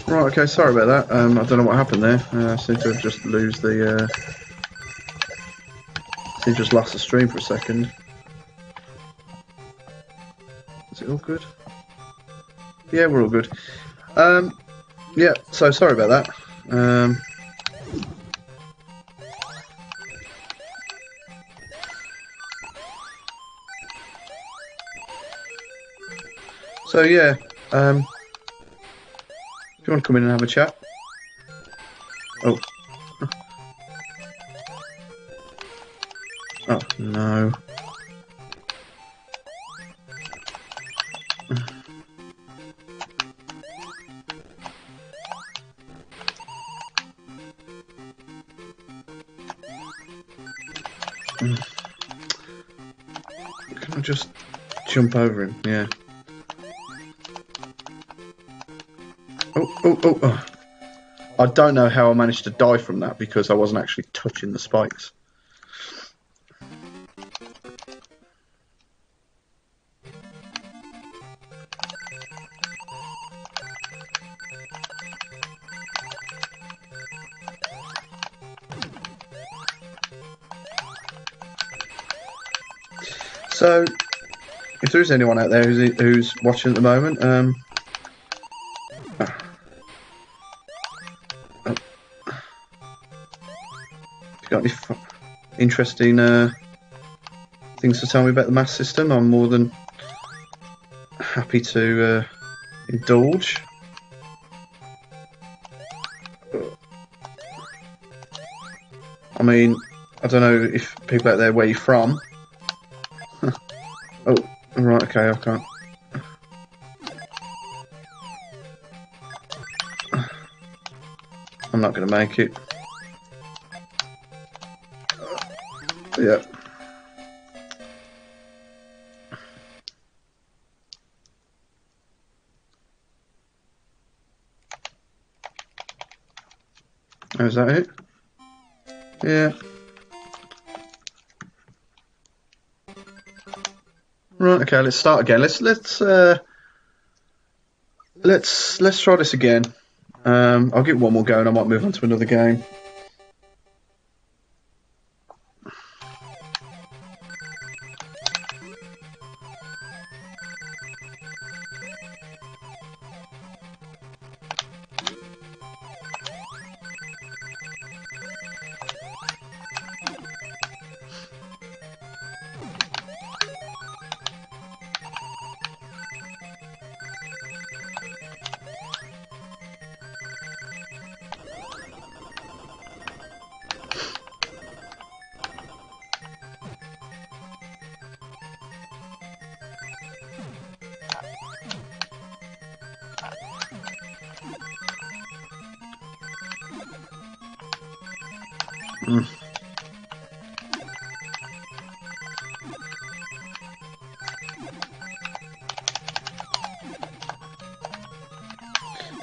Right, okay, sorry about that. I don't know what happened there. I seem to have just lose the. Seem to just lost the stream for a second. Is it all good? Yeah, we're all good. Yeah, so sorry about that. So yeah, if you want to come in and have a chat. Oh. Oh, no. Can I just jump over him? Yeah. Oh. I don't know how I managed to die from that because I wasn't actually touching the spikes. So, if there is anyone out there who's watching at the moment, if you've got any interesting things to tell me about the Master System, I'm more than happy to indulge. I mean, I don't know if people out there where you're from. Oh, right, okay, I can't. I'm not going to make it. Yeah. Is that it? Yeah. Right. Okay. Let's start again. Let's try this again. I'll give one more go, and I might move on to another game.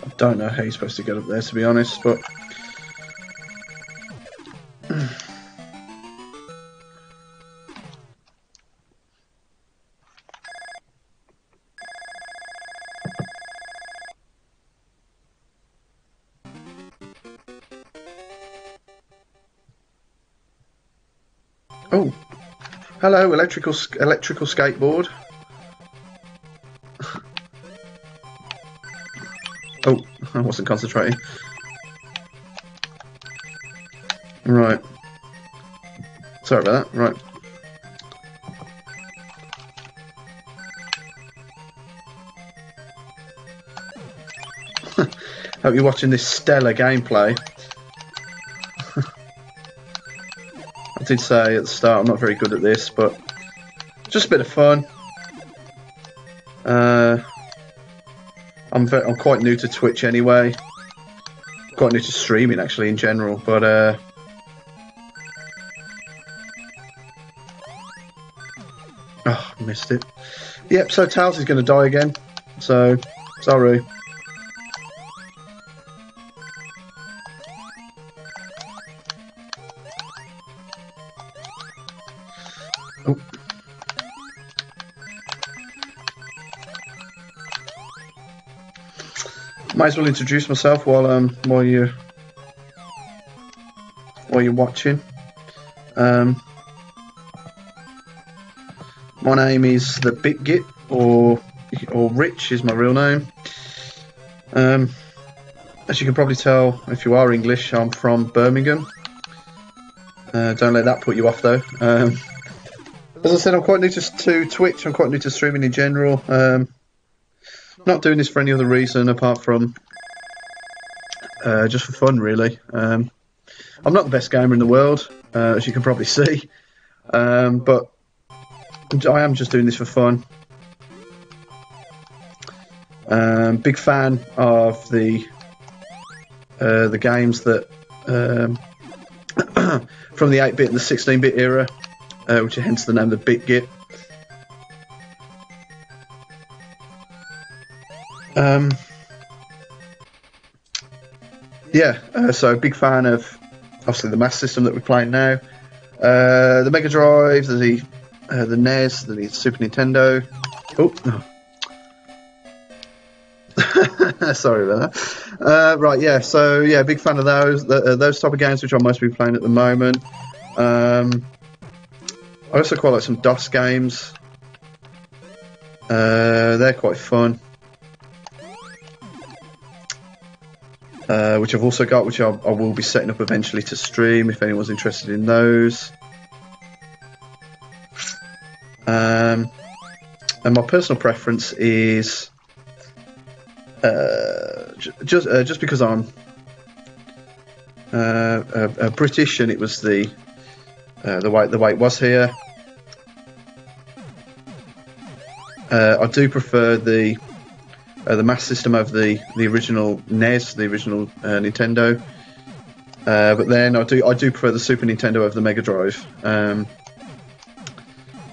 I don't know how you're supposed to get up there, to be honest, but oh, hello, electrical skateboard. Oh, I wasn't concentrating. Right. Sorry about that. Right. Hope you're watching this stellar gameplay. I did say at the start I'm not very good at this, but just a bit of fun. I'm quite new to Twitch anyway. Quite new to streaming actually in general, but oh, missed it. Yep. So Tails is going to die again. So sorry. Oh. Might as well introduce myself while you're watching. My name is the BitGit, or Rich is my real name. As you can probably tell, if you are English, I'm from Birmingham. Don't let that put you off, though. As I said, I'm quite new to Twitch. I'm quite new to streaming in general. Not doing this for any other reason apart from just for fun, really. I'm not the best gamer in the world, as you can probably see, but I am just doing this for fun. Big fan of the games that from the 8-bit and the 16-bit era, which is hence the name of the BitGit. So big fan of obviously the Master System that we're playing now, the Mega Drive, the NES, the Super Nintendo. Oh, no. Sorry about that. Right, yeah. So yeah, big fan of those type of games, which I'm mostly playing at the moment. I also quite like some DOS games. They're quite fun. Which I've also got, which I will be setting up eventually to stream if anyone's interested in those. And my personal preference is just because I'm British and it was the way it was here. I do prefer the Master System over the original NES, the original Nintendo. But then I do prefer the Super Nintendo over the Mega Drive. I'm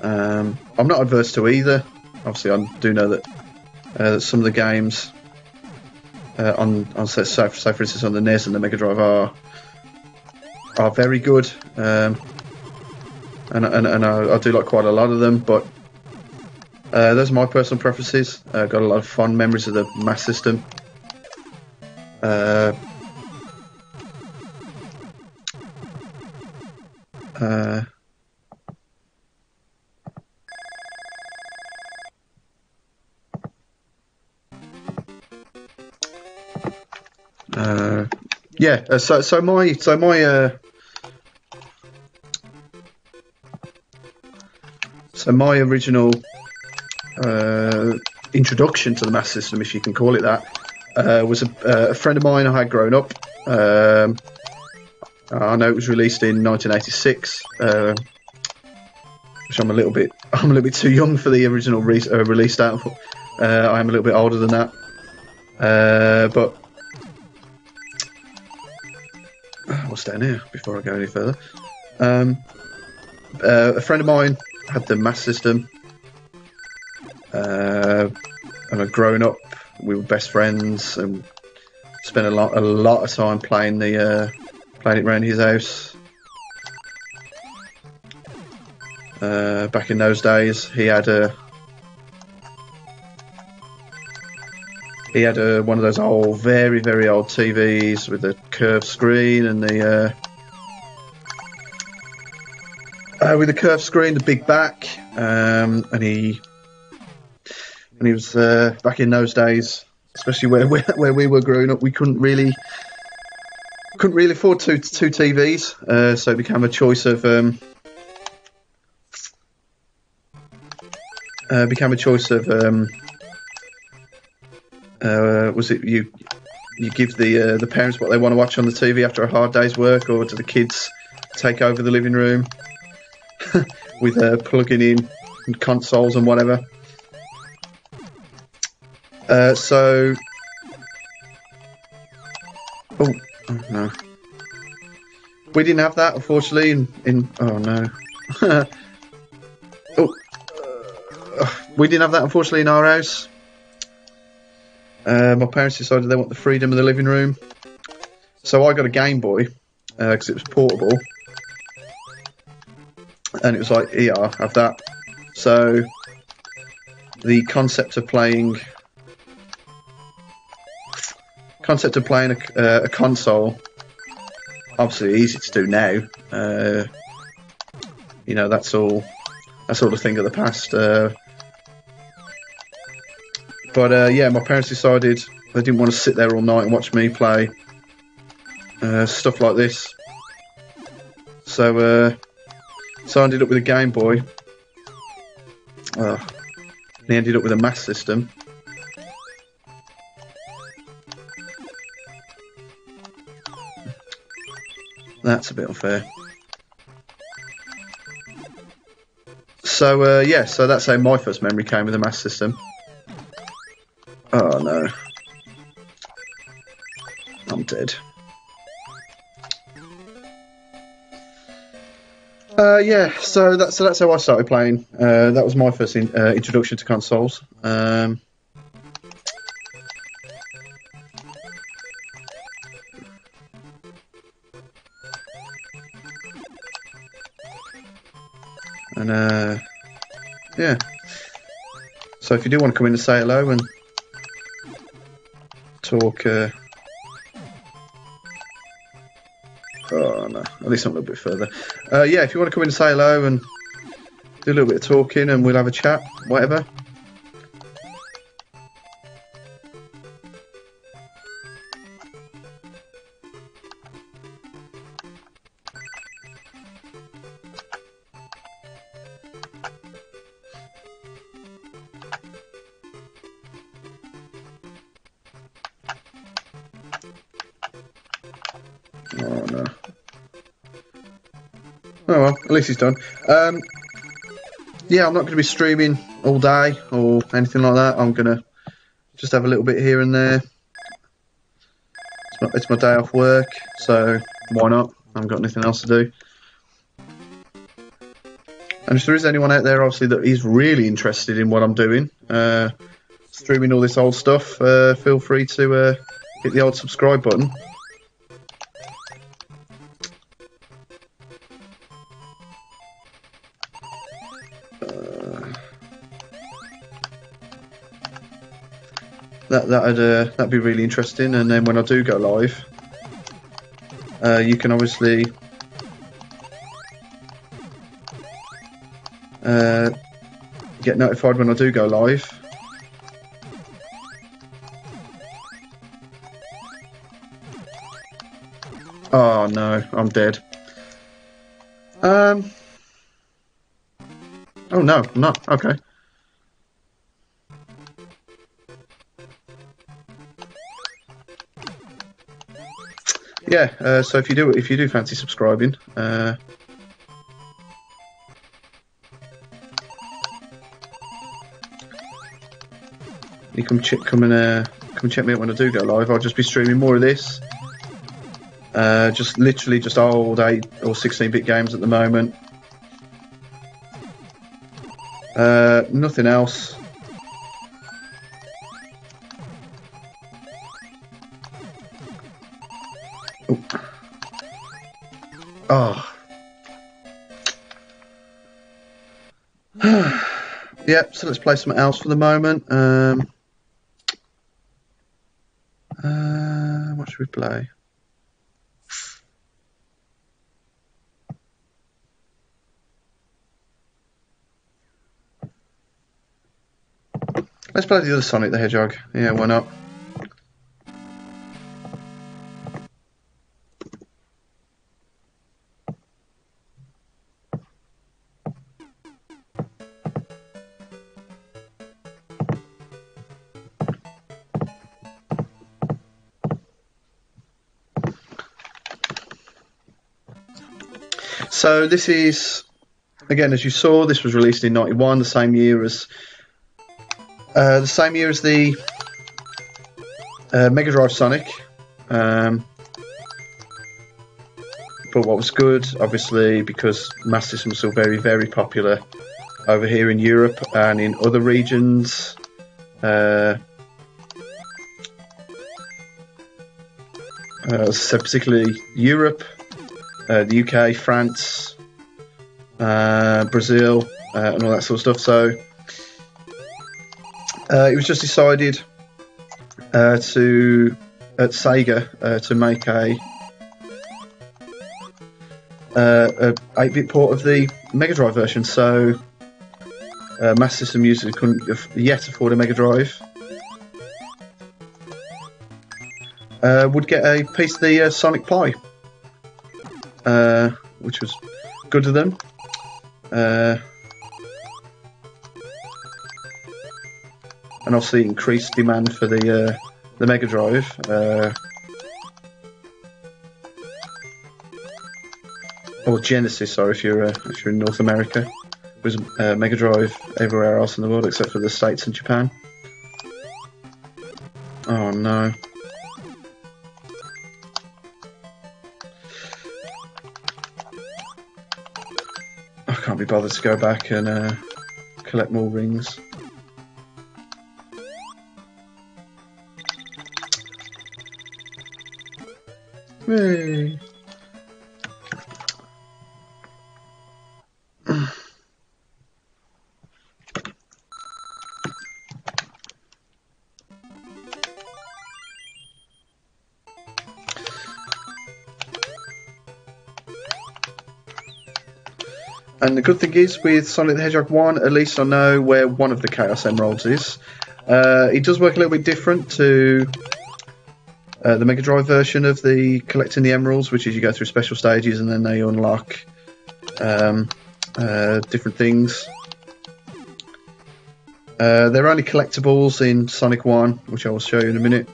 not adverse to either. Obviously, I do know that some of the games on say for instance on the NES and the Mega Drive are very good, and I do like quite a lot of them. But those are my personal preferences. Got a lot of fond memories of the Master System. My original introduction to the Master System, if you can call it that, was a friend of mine I had growing up. I know it was released in 1986, which I'm a little bit too young for the original release date. I am a little bit older than that, but what's down here before I go any further? A friend of mine had the Master System. And growing up, we were best friends and spent a lot of time playing it around his house. Back in those days, he had one of those old, very very old TVs with a curved screen and the big back, and he was back in those days, especially where we were growing up. We couldn't really afford two TVs, so it became a choice of was it you give the parents what they want to watch on the TV after a hard day's work, or do the kids take over the living room with plugging in consoles and whatever? Oh no, we didn't have that, unfortunately. Oh no, we didn't have that, unfortunately, in our house. My parents decided they want the freedom of the living room, so I got a Game Boy because it was portable, and it was like, here, have that. So the concept of playing concept of playing a console, obviously easy to do now. You know, that's all a thing of the past. But yeah, my parents decided they didn't want to sit there all night and watch me play stuff like this. So I ended up with a Game Boy. They ended up with a Master System. That's a bit unfair. So yeah, so that's how my first memory came with the Master System. Oh no, I'm dead. Yeah, so that's how I started playing. That was my first introduction to consoles. And yeah, so if you do want to come in and say hello and talk, oh no, at least I'm a little bit further. Yeah, if you want to come in and say hello and do a little bit of talking, and we'll have a chat, whatever. Oh no. Oh well, at least he's done. Yeah, I'm not going to be streaming all day or anything like that. I'm going to just have a little bit here and there. It's my day off work, so why not? I haven't got anything else to do. And if there is anyone out there, obviously, that is really interested in what I'm doing, streaming all this old stuff, feel free to hit the old subscribe button. That'd be really interesting. And then when I do go live, you can obviously get notified when I do go live. Oh no, I'm dead. Oh no, I'm not. Okay. Yeah, so if you do fancy subscribing, you come check me out when I do go live. I'll just be streaming more of this. Just literally just old 8 or 16-bit games at the moment. Nothing else. Oh. Yep, so let's play something else for the moment. What should we play? Let's play the other Sonic the Hedgehog. Yeah, why not? So this is, again, as you saw, this was released in '91, the same year as the Mega Drive Sonic. But what was good, obviously, because Master System was still very, very popular over here in Europe and in other regions. Particularly Europe, the UK, France, Brazil, and all that sort of stuff. So it was just decided to at Sega to make a 8-bit port of the Mega Drive version. So Master System users couldn't yet afford a Mega Drive would get a piece of the Sonic Pie, which was good of them. And obviously increased demand for the Mega Drive. Or Genesis, sorry, if you're in North America. It was Mega Drive everywhere else in the world except for the States and Japan. Oh no. I can't be bothered to go back and collect more rings. Hey. And the good thing is, with Sonic the Hedgehog 1, at least I know where one of the Chaos Emeralds is. It does work a little bit different to the Mega Drive version of the collecting the emeralds, which is you go through special stages and then they unlock different things. They're only collectibles in Sonic 1, which I will show you in a minute.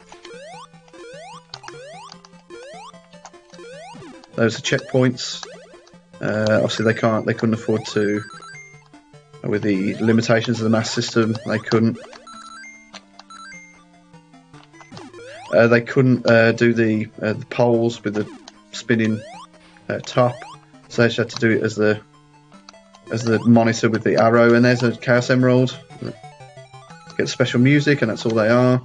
Those are checkpoints. Obviously they couldn't afford to, with the limitations of the Master System, they couldn't do the poles with the spinning top, so they just had to do it as the monitor with the arrow. And there's a Chaos Emerald. Get special music, and that's all they are.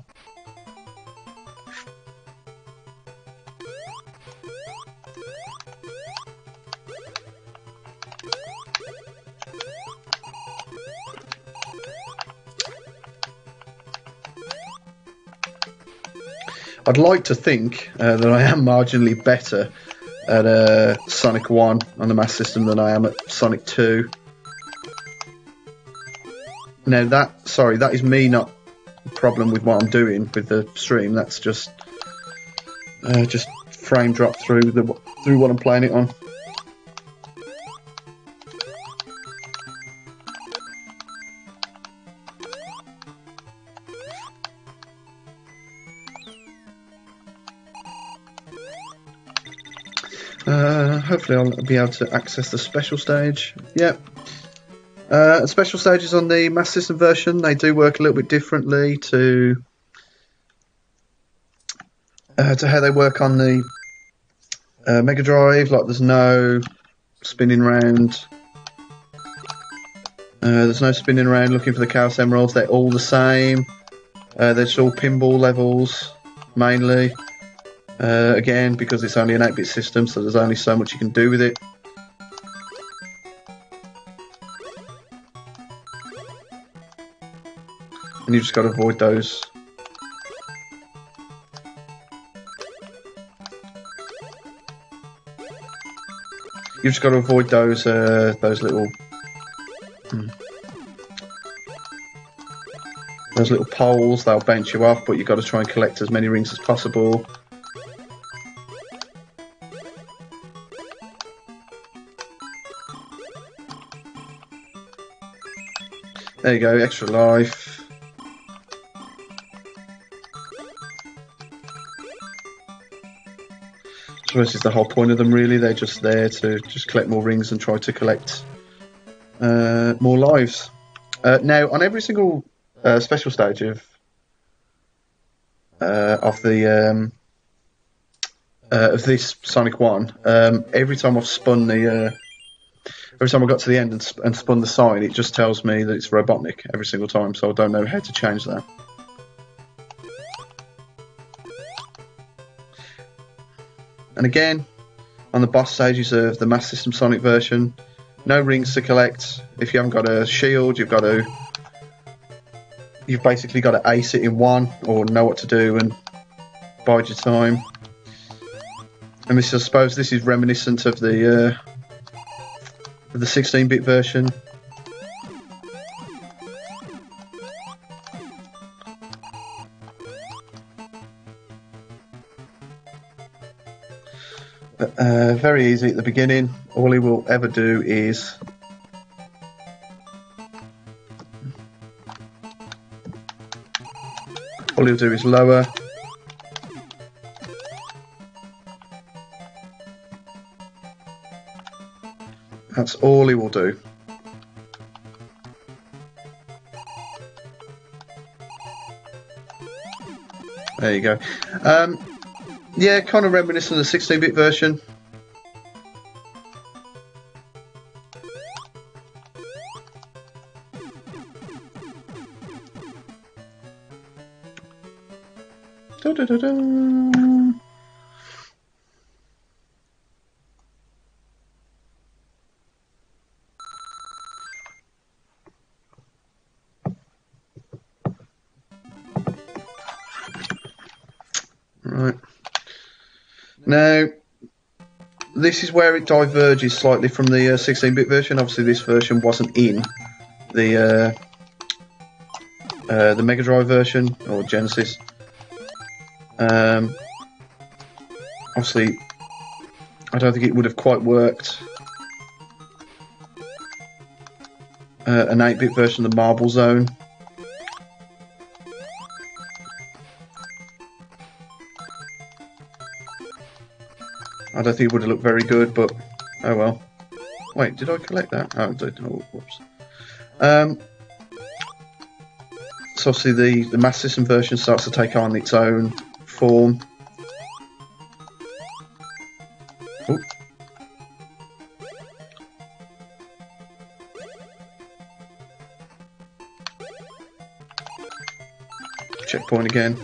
I'd like to think that I am marginally better at Sonic 1 on the Master System than I am at Sonic 2. Now that is me, not a problem with what I'm doing with the stream. That's just frame drop through what I'm playing it on. Hopefully I'll be able to access the special stage. Yep. Special stages on the Master System version, they do work a little bit differently to how they work on the Mega Drive. Like there's no spinning around. Looking for the Chaos Emeralds. They're all the same. They're just all pinball levels mainly. Again, because it's only an 8-bit system, so there's only so much you can do with it. And you've just got to avoid those. You've just got to avoid those little poles. They'll bounce you off, but you've got to try and collect as many rings as possible. There you go, extra life. So this is the whole point of them, really. They're just there to just collect more rings and try to collect more lives. Now, on every single special stage of this Sonic 1, every time I've spun the every time I got to the end and spun the sign, it just tells me that it's Robotnik every single time, so I don't know how to change that. And again, on the boss stages of the Master System Sonic version, no rings to collect. If you haven't got a shield, you've basically got to ace it in one, or know what to do and bide your time. And this, I suppose, this is reminiscent of the 16-bit version. But, very easy at the beginning. All he will ever do is lower. That's all he will do. There you go. Yeah, kind of reminiscent of the 16-bit version. Da, da, da, da. Right. Now, this is where it diverges slightly from the 16-bit version. Obviously, this version wasn't in the Mega Drive version or Genesis. Obviously, I don't think it would have quite worked. An 8-bit version of the Marble Zone. I don't think it would have looked very good, but oh well. Wait, did I collect that? Oh, I did. Oh, whoops. So obviously the Master System version starts to take on its own form. Ooh. Checkpoint again.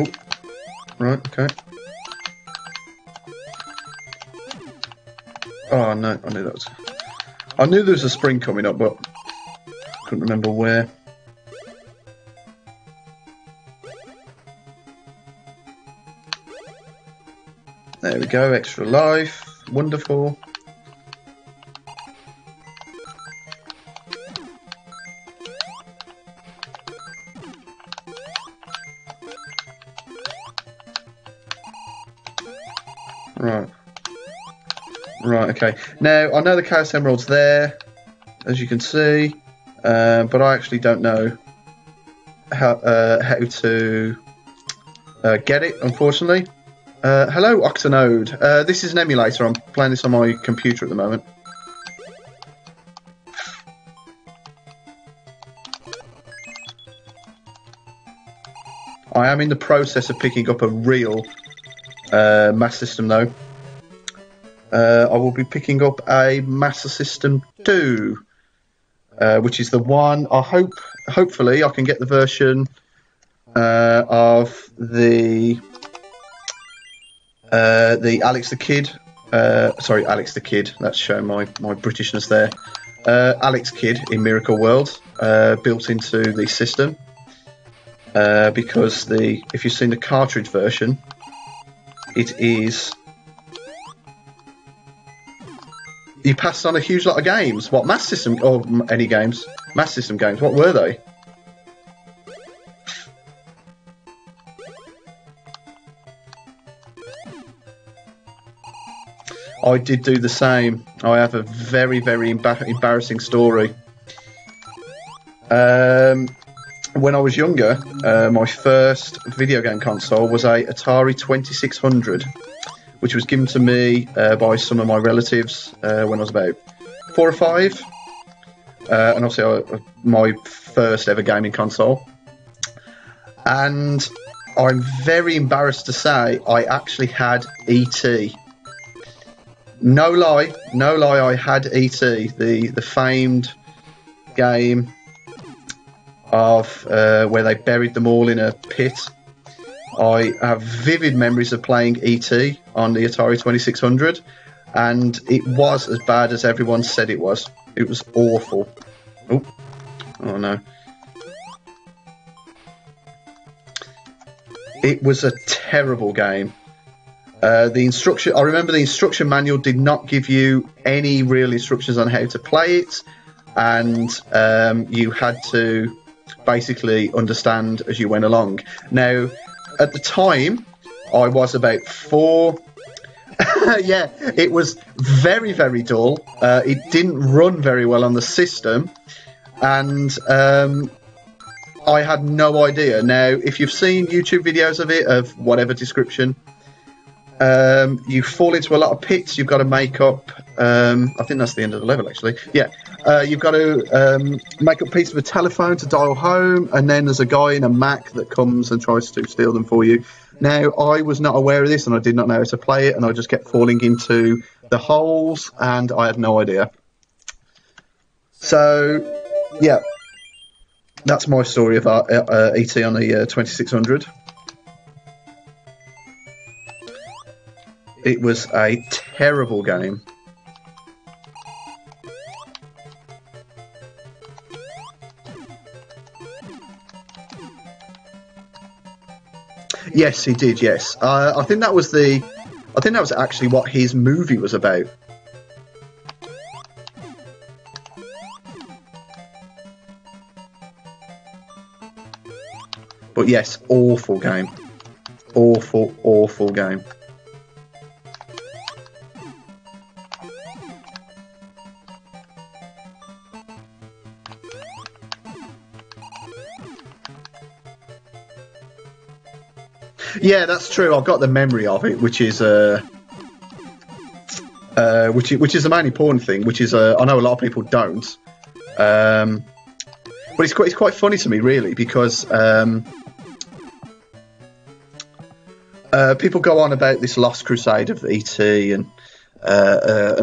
Oh, right, okay. Oh no, I knew that was... I knew there was a spring coming up, but couldn't remember where. There we go, extra life. Wonderful. Right. Right, okay. Now, I know the Chaos Emerald's there, as you can see, but I actually don't know how to get it, unfortunately. Hello, Octonode. This is an emulator. I'm playing this on my computer at the moment. I am in the process of picking up a real Master System, though. I will be picking up a Master System 2, which is the one I hopefully I can get the version of the Alex the Kid. Sorry, Alex the Kid. That's showing my Britishness there. Alex Kidd in Miracle World, built into the system, because if you've seen the cartridge version, it is. You passed on a huge lot of games. What, Master System, or any games? Master System games, what were they? I did do the same. I have a very, very embarrassing story. When I was younger, my first video game console was a Atari 2600. Which was given to me by some of my relatives when I was about 4 or 5. And obviously my first ever gaming console. And I'm very embarrassed to say I actually had E.T. No lie, I had E.T., the famed game of where they buried them all in a pit. I have vivid memories of playing E.T. on the Atari 2600, and it was as bad as everyone said it was. It was awful. Oh no. It was a terrible game. I remember the instruction manual did not give you any real instructions on how to play it, and you had to basically understand as you went along. Now, at the time, I was about 4. Yeah, it was very, very dull. It didn't run very well on the system, and I had no idea. Now, if you've seen YouTube videos of it, of whatever description, you fall into a lot of pits. You've got to make up. I think that's the end of the level, actually. Yeah, you've got to make up a piece of a telephone to dial home, and then there's a guy in a Mac that comes and tries to steal them for you. Now, I was not aware of this, and I did not know how to play it, and I just kept falling into the holes, and I had no idea. So, yeah, that's my story of E.T. on the 2600. It was a terrible game. Yes, he did. Yes, I think that was actually what his movie was about. But yes, awful game. Awful, awful game. Yeah, that's true. I've got the memory of it, which is the main important thing. Which is I know a lot of people don't, but it's quite funny to me, really, because people go on about this Lost Crusade of ET and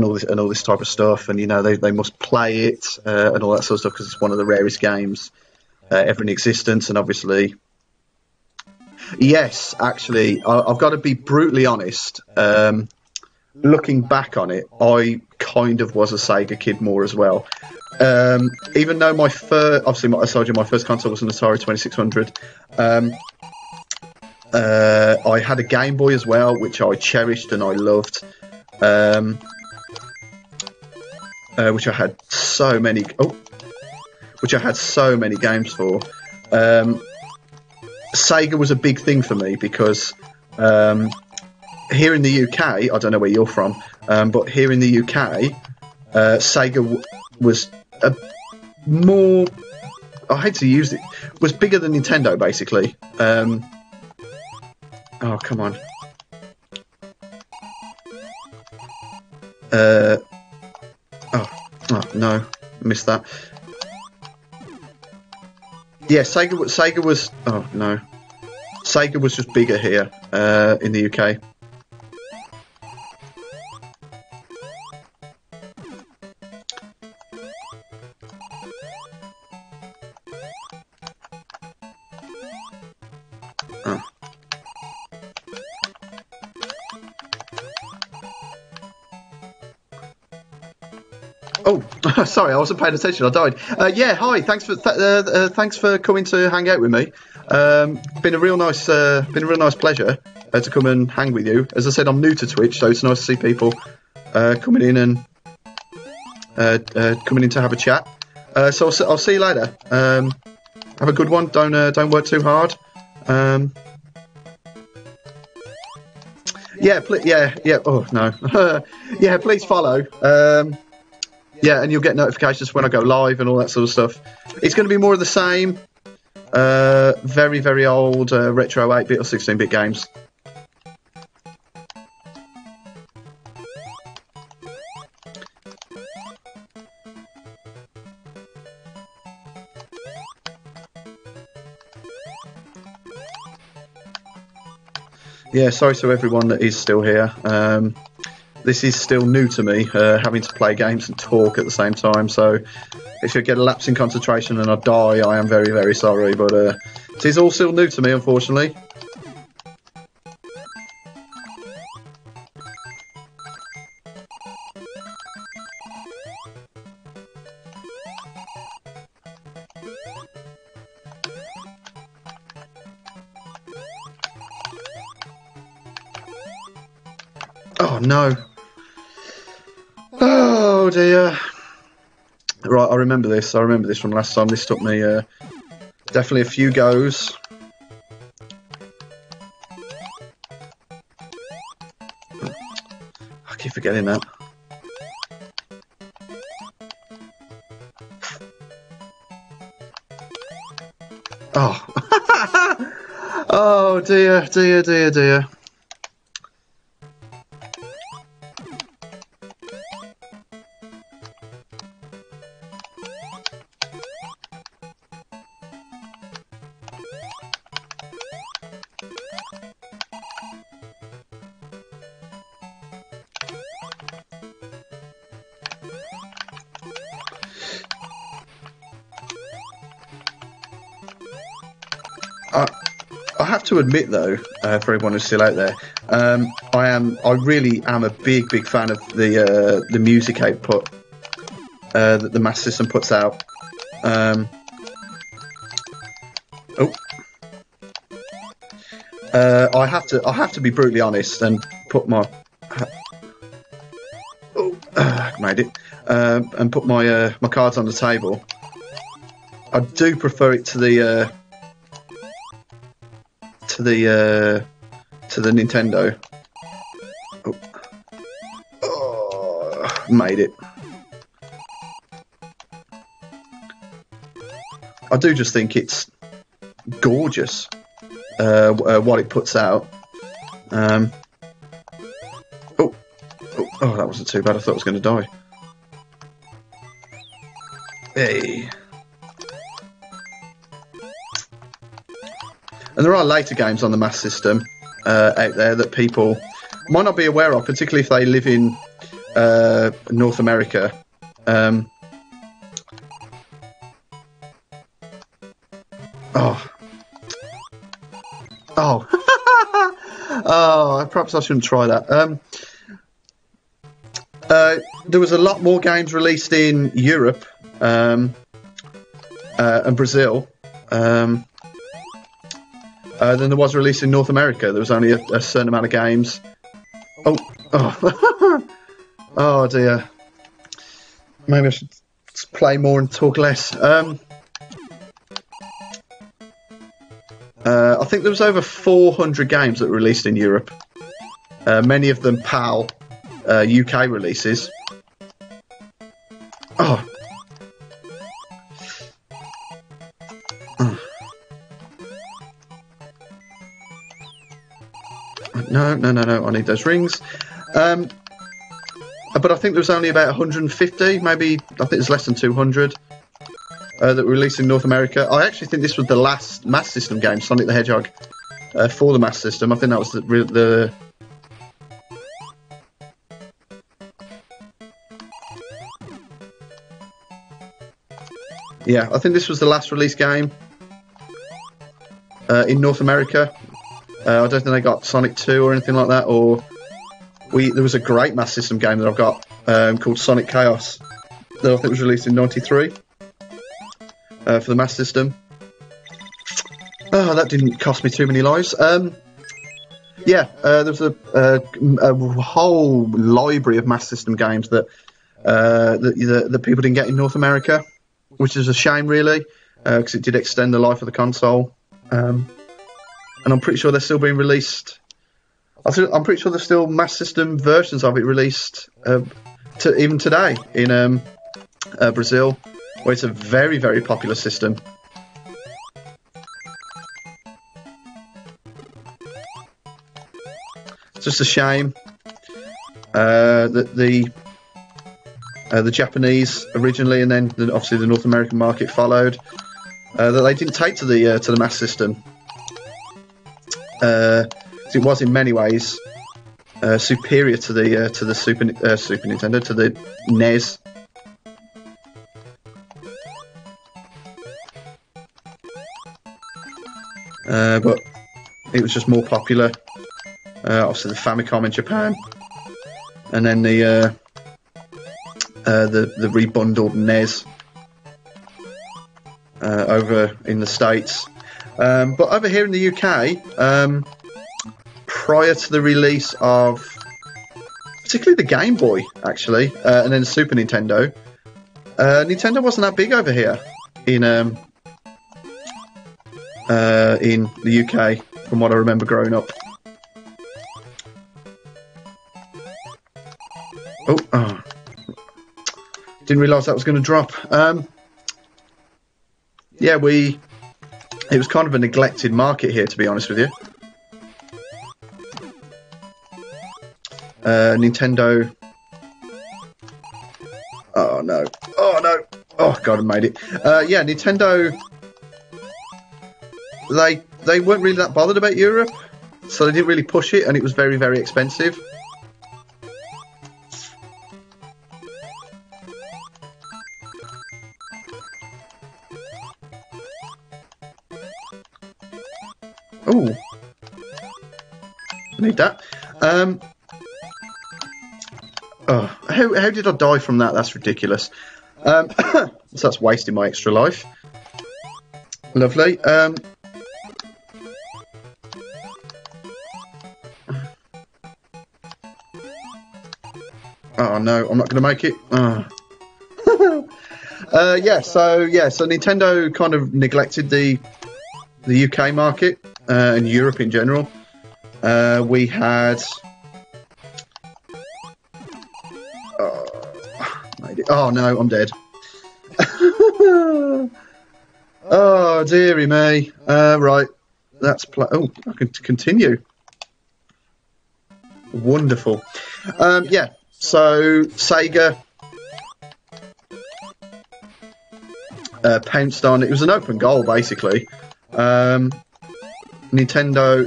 all this type of stuff, and you know they must play it and all that sort of stuff because it's one of the rarest games ever in existence, and obviously. Yes, actually, I've got to be brutally honest. Looking back on it, I kind of was a Sega kid more as well. Even though my first console was an Atari 2600. I had a Game Boy as well, which I cherished and I loved. Which I had so many. Which I had so many games for. Sega was a big thing for me because here in the UK, I don't know where you're from, but here in the UK, Sega was a more, I hate to use it, was bigger than Nintendo, basically. Oh, come on. Oh, no, missed that. Yeah, Sega was. Oh no, Sega was just bigger here in the UK. Oh, sorry, I wasn't paying attention. I died. Yeah, hi. Thanks for coming to hang out with me. Been a real nice pleasure to come and hang with you. As I said, I'm new to Twitch, so it's nice to see people coming in and coming in to have a chat. So I'll see you later. Have a good one. Don't work too hard. Yeah. Oh no. Yeah, please follow. Yeah, and you'll get notifications when I go live and all that sort of stuff. It's going to be more of the same. Very, very old retro 8-bit or 16-bit games. Yeah, sorry to everyone that is still here. This is still new to me, having to play games and talk at the same time, so if you get a lapse in concentration and I die, I am very, very sorry. But it is all still new to me, unfortunately. Oh no. Oh dear. Right, I remember this. I remember this from last time. This took me definitely a few goes. I keep forgetting that. Oh. Oh dear, dear, dear, dear. I have to admit, though, for everyone who's still out there, I really am a big fan of the music output that the Master System puts out. I have to be brutally honest and put my made it and put my my cards on the table. I do prefer it to the Nintendo. Made it. I do just think it's gorgeous what it puts out. Oh, that wasn't too bad. I thought I was going to die. Hey. And there are later games on the Master System out there that people might not be aware of, particularly if they live in North America. Oh, perhaps I shouldn't try that. There was a lot more games released in Europe and Brazil than there was released in North America. There was only a certain amount of games. Oh dear. Maybe I should play more and talk less. I think there was over 400 games that were released in Europe. Many of them PAL UK releases. No, I need those rings. But I think there was only about 150, maybe, I think there's less than 200 that were released in North America. I actually think this was the last Master System game, Sonic the Hedgehog, for the Master System. I think that was the yeah, I think this was the last release game in North America. I don't think they got Sonic 2 or anything like that, or there was a great Master System game that I've got called Sonic Chaos that I think was released in '93 for the Master System. Oh, that didn't cost me too many lives. Yeah, there was a whole library of Master System games that that people didn't get in North America, which is a shame, really, because it did extend the life of the console. And I'm pretty sure they're still being released. I'm pretty sure there's still Master System versions of it released even today in Brazil, where it's a very, very popular system. It's just a shame that the Japanese originally, and then obviously the North American market followed, that they didn't take to the Master System. It was in many ways superior to the Super Nintendo, to the NES. but it was just more popular. Obviously the Famicom in Japan, and then the rebundled NES over in the States. But over here in the UK, prior to the release of particularly the Game Boy, actually, and then the Super Nintendo, Nintendo wasn't that big over here in the UK, from what I remember growing up. Oh. Didn't realise that was going to drop. Yeah, it was kind of a neglected market here, to be honest with you. Nintendo. Oh no! Oh no! Oh god, I made it. Yeah, Nintendo. They weren't really that bothered about Europe, so they didn't really push it, and it was very, very expensive. Oh, need that. Oh, how did I die from that? That's ridiculous. So that's wasting my extra life. Lovely. Oh no, I'm not going to make it. Oh. So Nintendo kind of neglected the UK market and Europe in general. We had. Oh no, I'm dead. Oh dearie me. Right, that's oh, I can continue. Wonderful. Yeah. So Sega pounced on. It was an open goal basically. Nintendo,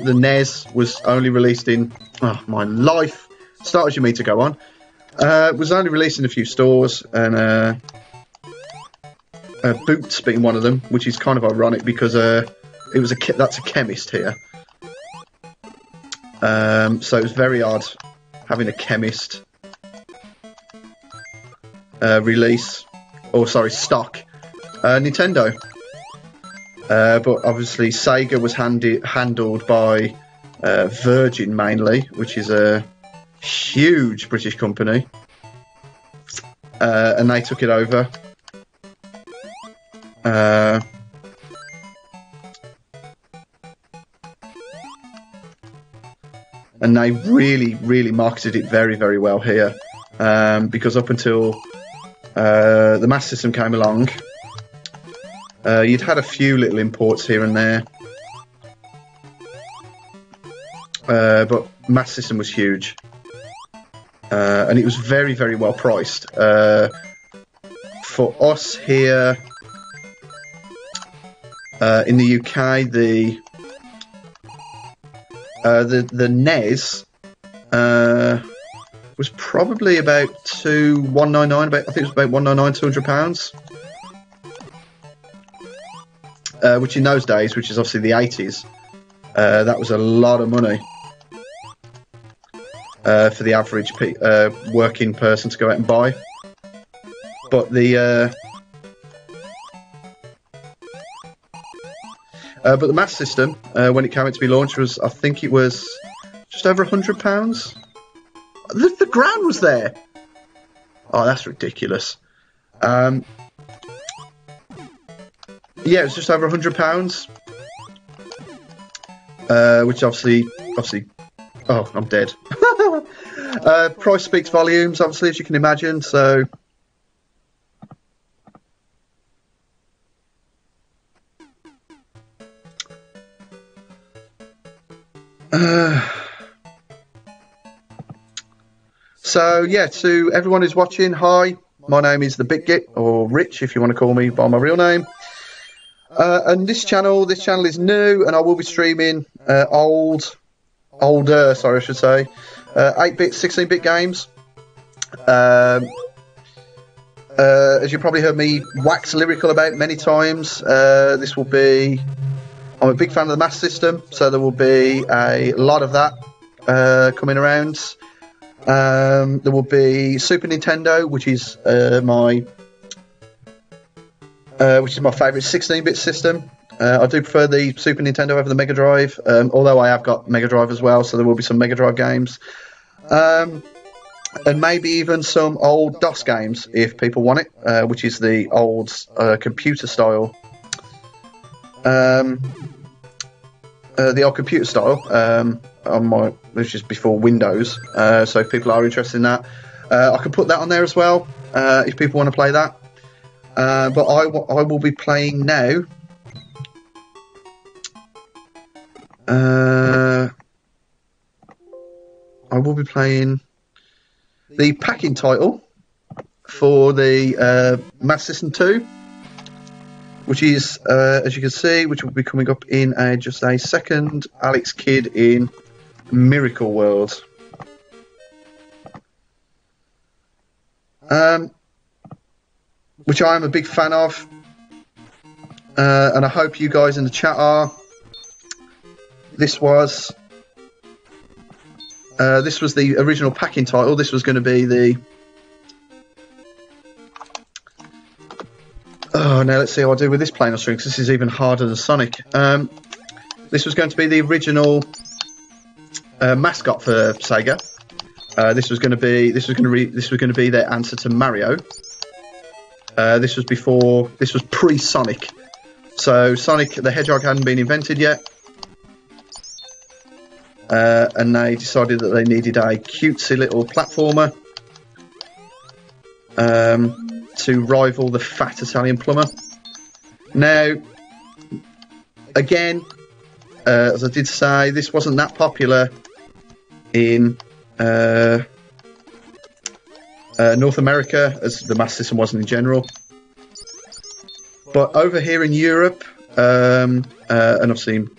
the NES was only released in. Oh my life! Start as you mean to go on. Was only released in a few stores, and Boots being one of them, which is kind of ironic because it was that's a chemist here. So it was very odd having a chemist release, or sorry, stock Nintendo. But obviously Sega was handled by Virgin mainly, which is a huge British company, and they took it over. And they really marketed it very, very well here, because up until the Master System came along, you'd had a few little imports here and there, but Master System was huge, and it was very, very well priced. For us here in the UK, the NES was probably about £199. I think it was about £199, £200, which in those days, which is obviously the 80s, that was a lot of money for the average working person to go out and buy. But the Master System, when it came out to be launched, was, I think it was just over £100. The ground was there. Oh, that's ridiculous. Yeah, it was just over £100, which obviously, oh, I'm dead. Price speaks volumes, obviously, as you can imagine. So. So yeah, to everyone who's watching, hi, my name is the Big Git, or Rich if you want to call me by my real name. And this channel is new, and I will be streaming older, sorry, I should say, 8-bit, 16-bit games. As you probably heard me wax lyrical about many times, this will be I'm a big fan of the Master System, so there will be a lot of that coming around. There will be Super Nintendo, which is my favourite 16-bit system. I do prefer the Super Nintendo over the Mega Drive, although I have got Mega Drive as well, so there will be some Mega Drive games. And maybe even some old DOS games, if people want it, which is the old computer style. The old computer style, which is before Windows, so if people are interested in that, I can put that on there as well, if people want to play that. But I will be playing now. I will be playing the packing title for the Master System 2, which is, as you can see, which will be coming up in just a second, Alex Kidd in Miracle World. Which I am a big fan of, and I hope you guys in the chat are. This was the original packing title. This was going to be the... Oh, now let's see how I do with this playing on string, because this is even harder than Sonic. This was going to be the original mascot for Sega. This was going to be their answer to Mario. This was pre-Sonic. So Sonic the Hedgehog hadn't been invented yet. And they decided that they needed a cutesy little platformer to rival the fat Italian plumber. Now, again, as I did say, this wasn't that popular in North America, as the Master System wasn't in general. But over here in Europe, and obviously in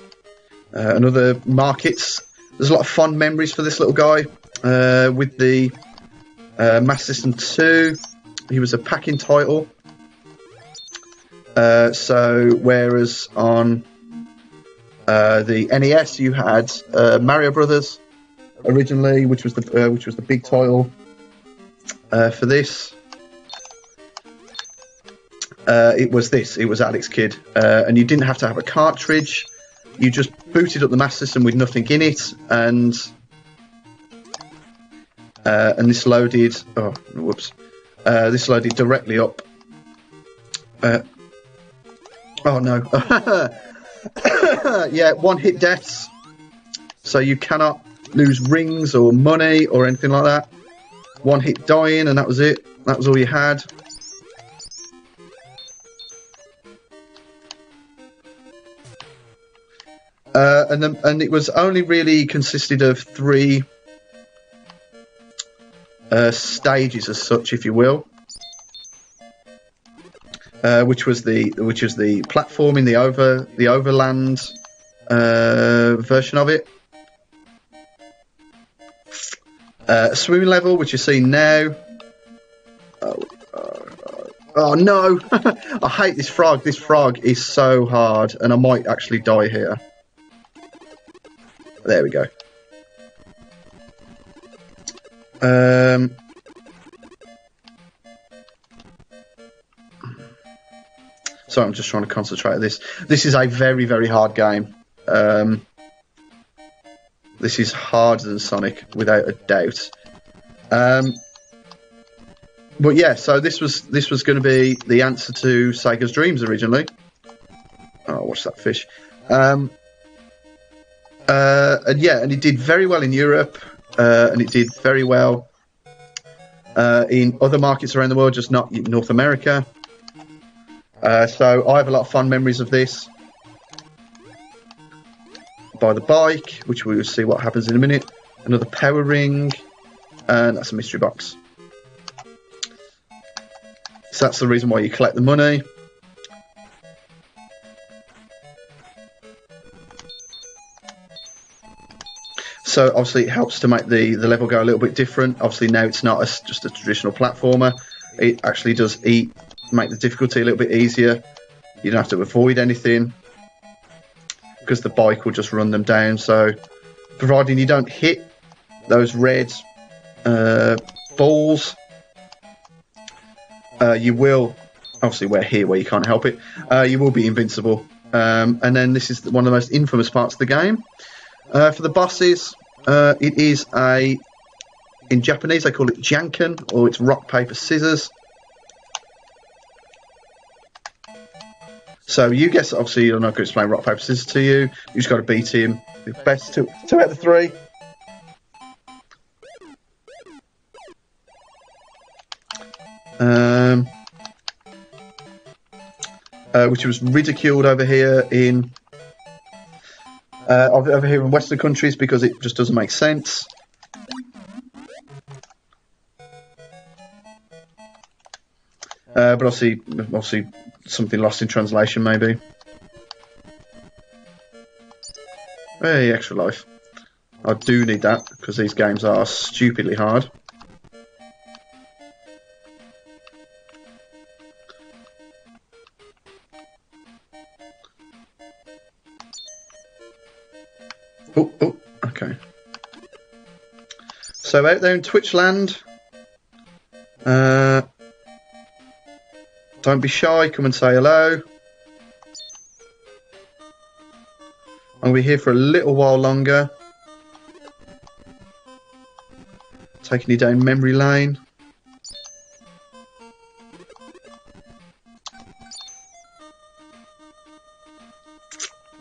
other markets, there's a lot of fond memories for this little guy. With the Master System 2, he was a packing title. So whereas on the NES you had Mario Brothers originally, which was the big title for this. It was Alex Kidd, and you didn't have to have a cartridge. You just booted up the Master System with nothing in it, and this loaded. Oh, whoops! This loaded directly up. Oh no! Yeah, one-hit deaths. So you cannot lose rings or money or anything like that. One-hit dying, and that was it. That was all you had. And it was only really consisted of 3 stages as such, if you will, which was the platforming, the overland version of it. Swimming level, which you see now. Oh no! I hate this frog. This frog is so hard, and I might actually die here. There we go. So I'm just trying to concentrate on this. This is a very, very hard game. This is harder than Sonic, without a doubt. But yeah, so this was going to be the answer to Sega's Dreams originally. Oh, watch that fish. And yeah, and it did very well in Europe, and it did very well in other markets around the world, just not in North America. So I have a lot of fond memories of this. By the bike, which we will see what happens in a minute. Another power ring, and that's a mystery box. So that's the reason why you collect the money. So obviously it helps to make the level go a little bit different. Obviously now it's not just a traditional platformer. It actually does make the difficulty a little bit easier. You don't have to avoid anything. because the bike will just run them down. So, providing you don't hit those red balls, you will, obviously we're here where you can't help it, you will be invincible. And then this is one of the most infamous parts of the game. For the bosses, it is in Japanese they call it janken, or it's rock, paper, scissors. So you guess, obviously I'm not going to explain rock, paper, scissors to you. You just got to beat him. Best two out of 3. Which was ridiculed over here in Western countries because it just doesn't make sense. But obviously something lost in translation maybe. Hey, extra life. I do need that because these games are stupidly hard. Oh, okay. So out there in Twitch land, don't be shy, come and say hello. I'll be here for a little while longer. Taking you down memory lane.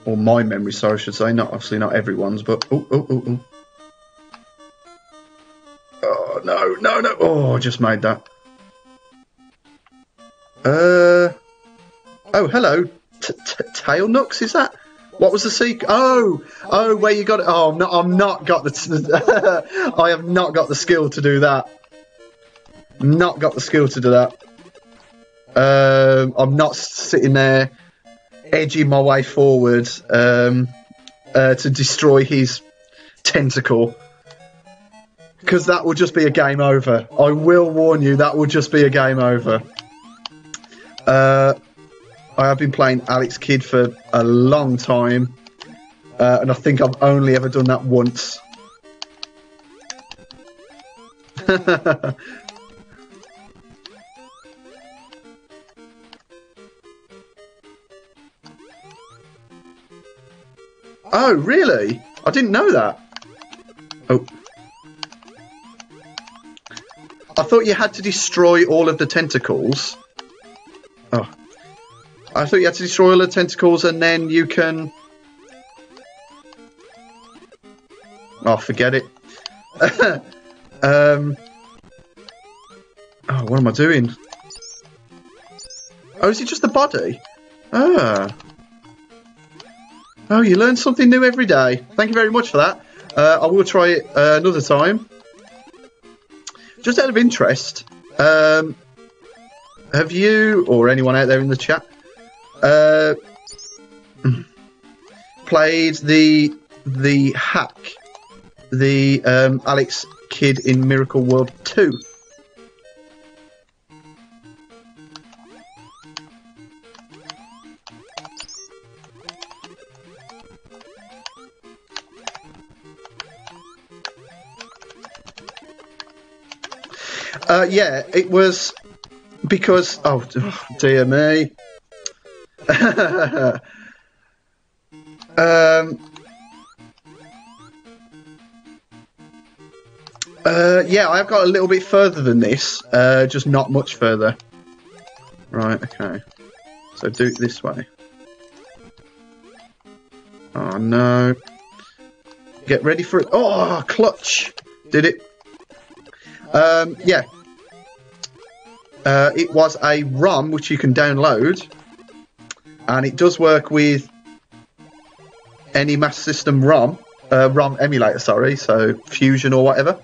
Or my memory, sorry, I should say. Obviously not everyone's, but... Oh, no. Oh, I just made that. Oh, hello. Tail Nooks, is that? What was the secret? Oh, where you got it? Oh, no, I've not got the... I have not got the skill to do that. Not got the skill to do that. I'm not sitting there edging my way forward to destroy his tentacle, because that will just be a game over. I will warn you, that will just be a game over. I have been playing Alex Kidd for a long time, and I think I've only ever done that once. Oh, really? I didn't know that. Oh. I thought you had to destroy all of the tentacles. Oh. I thought you had to destroy all the tentacles and then you can... Oh, forget it. Oh, what am I doing? Oh, is it just the body? Ah. Oh, you learn something new every day. Thank you very much for that. I will try it another time. Just out of interest, have you, or anyone out there in the chat, played the hack, the Alex Kidd in Miracle World 2? Yeah, it was because... Oh, dear me. Yeah, I've got a little bit further than this, just not much further. Right, okay. So do it this way. Oh, no. Get ready for it. Oh, clutch. Did it. Yeah. It was a ROM which you can download, and it does work with any Master System ROM emulator, sorry, so Fusion or whatever.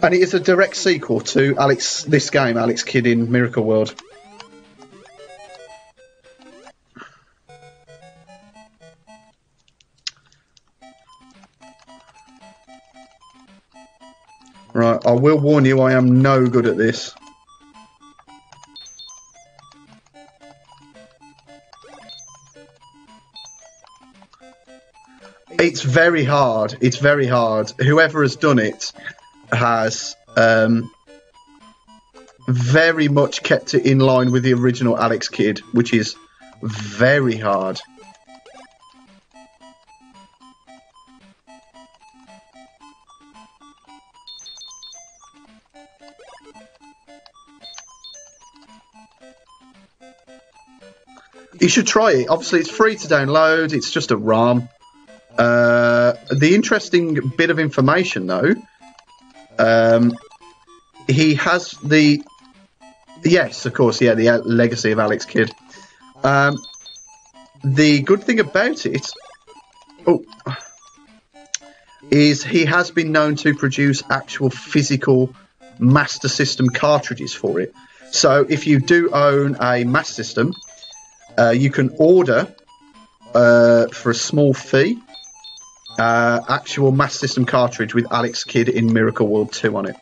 And it is a direct sequel to this game, Alex Kidd in Miracle World. Right, I will warn you, I am no good at this. It's very hard. It's very hard. Whoever has done it has very much kept it in line with the original Alex Kidd, which is very hard. You should try it. Obviously, it's free to download. It's just a ROM. The interesting bit of information, though, he has the... Yes, of course, yeah, the legacy of Alex Kidd. The good thing about it is he has been known to produce actual physical Master System cartridges for it. So if you do own a Master System, you can order for a small fee actual Master System cartridge with Alex Kidd in Miracle World 2 on it.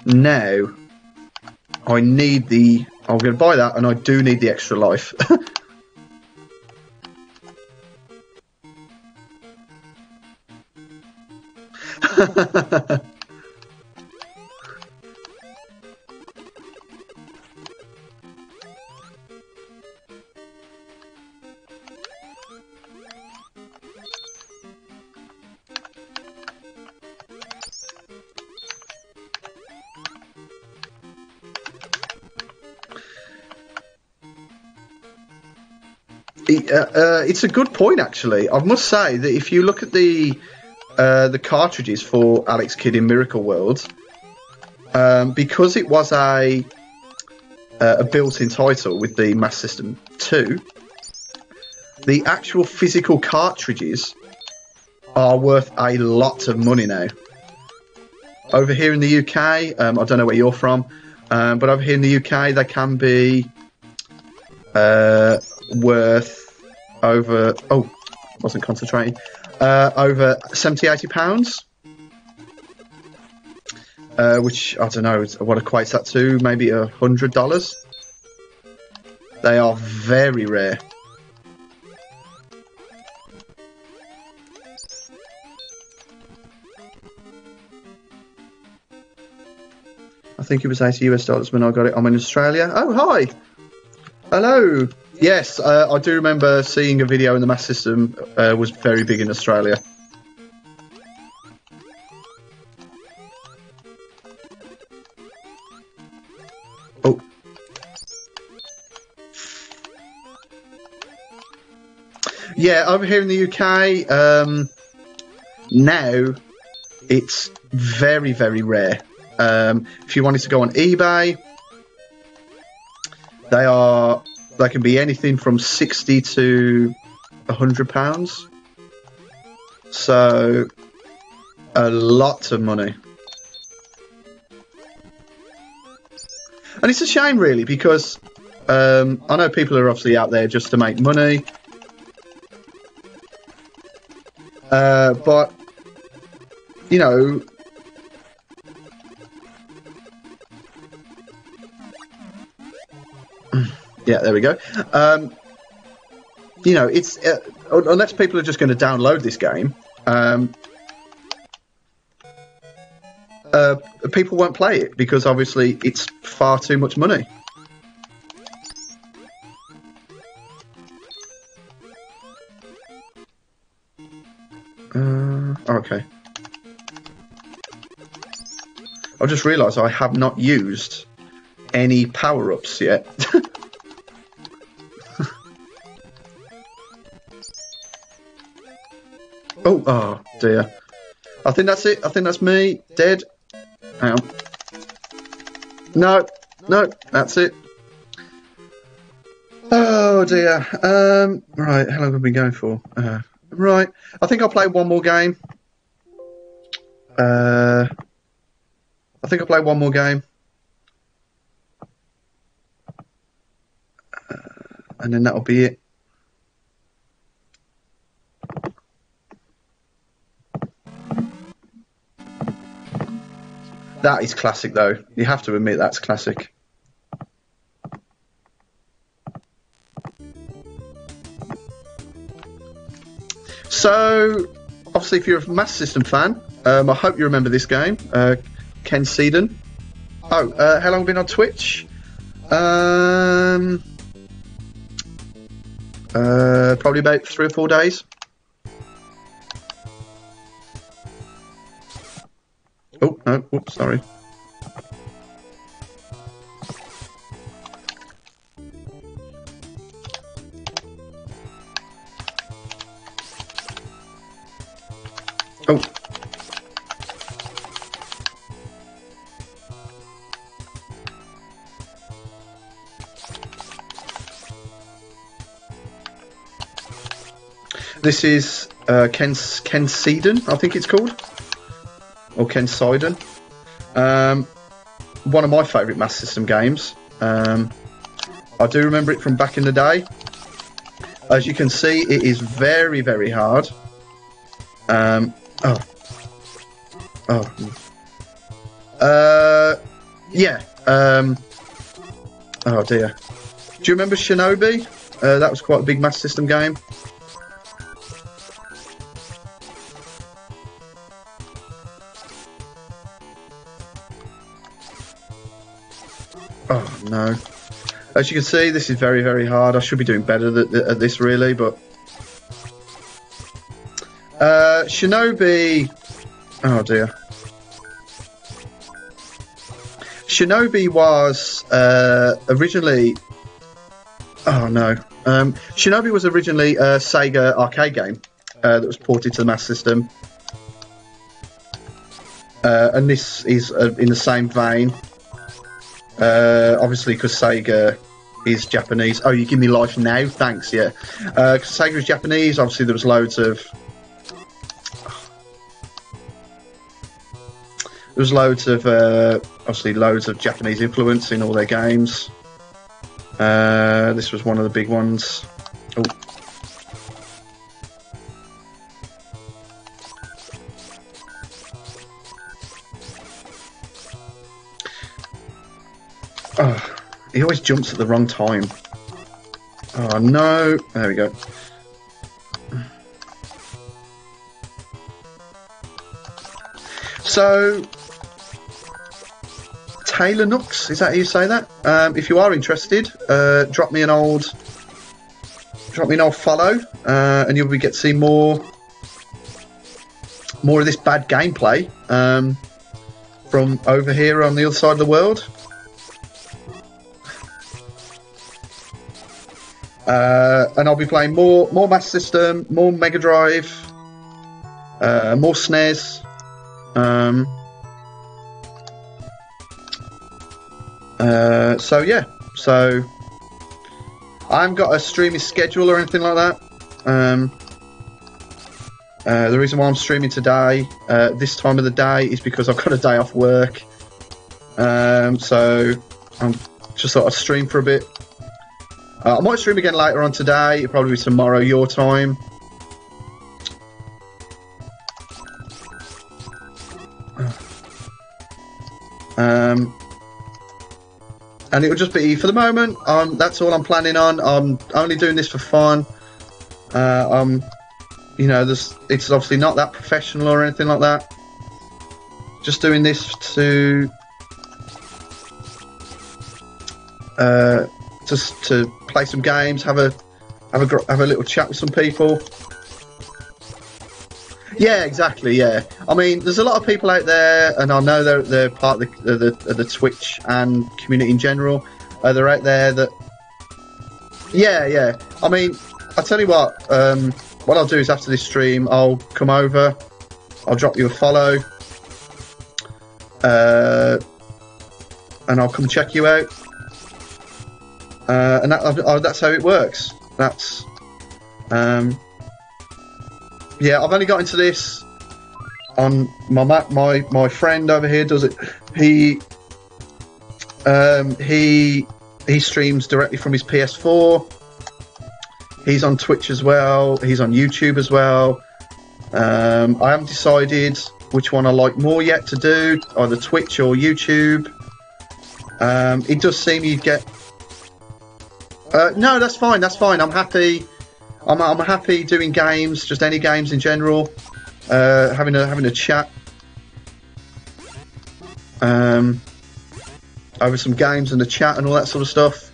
Now, I need the... I'm going to buy that, and I do need the extra life. It's a good point, actually. I must say that if you look at the cartridges for Alex Kidd in Miracle World, because it was a built-in title with the Master System 2, the actual physical cartridges are worth a lot of money now. Over here in the UK, I don't know where you're from, but over here in the UK, they can be worth over... Oh, wasn't concentrating. Over £70–80, which, I don't know what equates that to, maybe $100. They are very rare. I think it was $80 when I got it. I'm in Australia. Oh, hi! Hello! Yes, I do remember seeing a video in the Master System was very big in Australia. Oh. Yeah, over here in the UK, now it's very, very rare. If you wanted to go on eBay, they can be anything from £60 to £100. So a lot of money. And it's a shame, really, because I know people are obviously out there just to make money. But, you know, yeah, there we go. You know, it's unless people are just going to download this game, people won't play it because obviously it's far too much money. Okay. I just realised I have not used any power-ups yet. Oh dear. I think that's it. I think that's me. Dead. Hang on. No, that's it. Oh dear. Right, how long have we been going for? Right, I think I'll play one more game. And then that'll be it. That is classic, though. You have to admit that's classic. So, obviously, if you're a Master System fan, I hope you remember this game, Kenseiden. Oh, how long have you been on Twitch? Probably about 3 or 4 days. Oh, no, whoops, sorry. Oh. This is Kenseiden, I think it's called, or Kenseiden. One of my favourite Master System games. I do remember it from back in the day. As you can see, it is very, very hard. Yeah. Oh dear. Do you remember Shinobi? That was quite a big Master System game. Oh no. As you can see, this is very, very hard. I should be doing better at this, really, but... Shinobi... Oh dear. Shinobi was originally... Oh no. Shinobi was originally a Sega arcade game that was ported to the Master System. And this is in the same vein. Obviously, because Sega is Japanese. Oh, you give me life now? Thanks, yeah. Because Sega is Japanese, obviously there was loads of... obviously loads of Japanese influence in all their games. This was one of the big ones. Oh. Oh, he always jumps at the wrong time. Oh no, there we go. So, Taylor Nooks, is that how you say that? If you are interested, drop me an old follow, and you'll get to see more of this bad gameplay from over here on the other side of the world. And I'll be playing more Master System, more Mega Drive, more SNES. So yeah, so I haven't got a streaming schedule or anything like that. The reason why I'm streaming today, this time of the day, is because I've got a day off work. So I'm just thought I'd stream for a bit. I might stream again later on today. It'll probably be tomorrow your time. And it'll just be, for the moment, that's all I'm planning on. I'm only doing this for fun. You know, it's obviously not that professional or anything like that. Just doing this to just to play some games, have a little chat with some people. Yeah, exactly. Yeah, I mean, there's a lot of people out there, and I know they're part of the Twitch and community in general. They're out there that, yeah. I mean, I'll tell you what. What I'll do is after this stream, I'll come over, I'll drop you a follow, and I'll come check you out. And that's how it works. That's yeah, I've only got into this on my friend over here does it. He streams directly from his PS4. He's on Twitch as well. He's on YouTube as well. I haven't decided which one I like more yet to do, either Twitch or YouTube. It does seem you get. No, that's fine. That's fine. I'm happy. I'm happy doing games, just any games in general. Having a chat over some games and a chat and all that sort of stuff.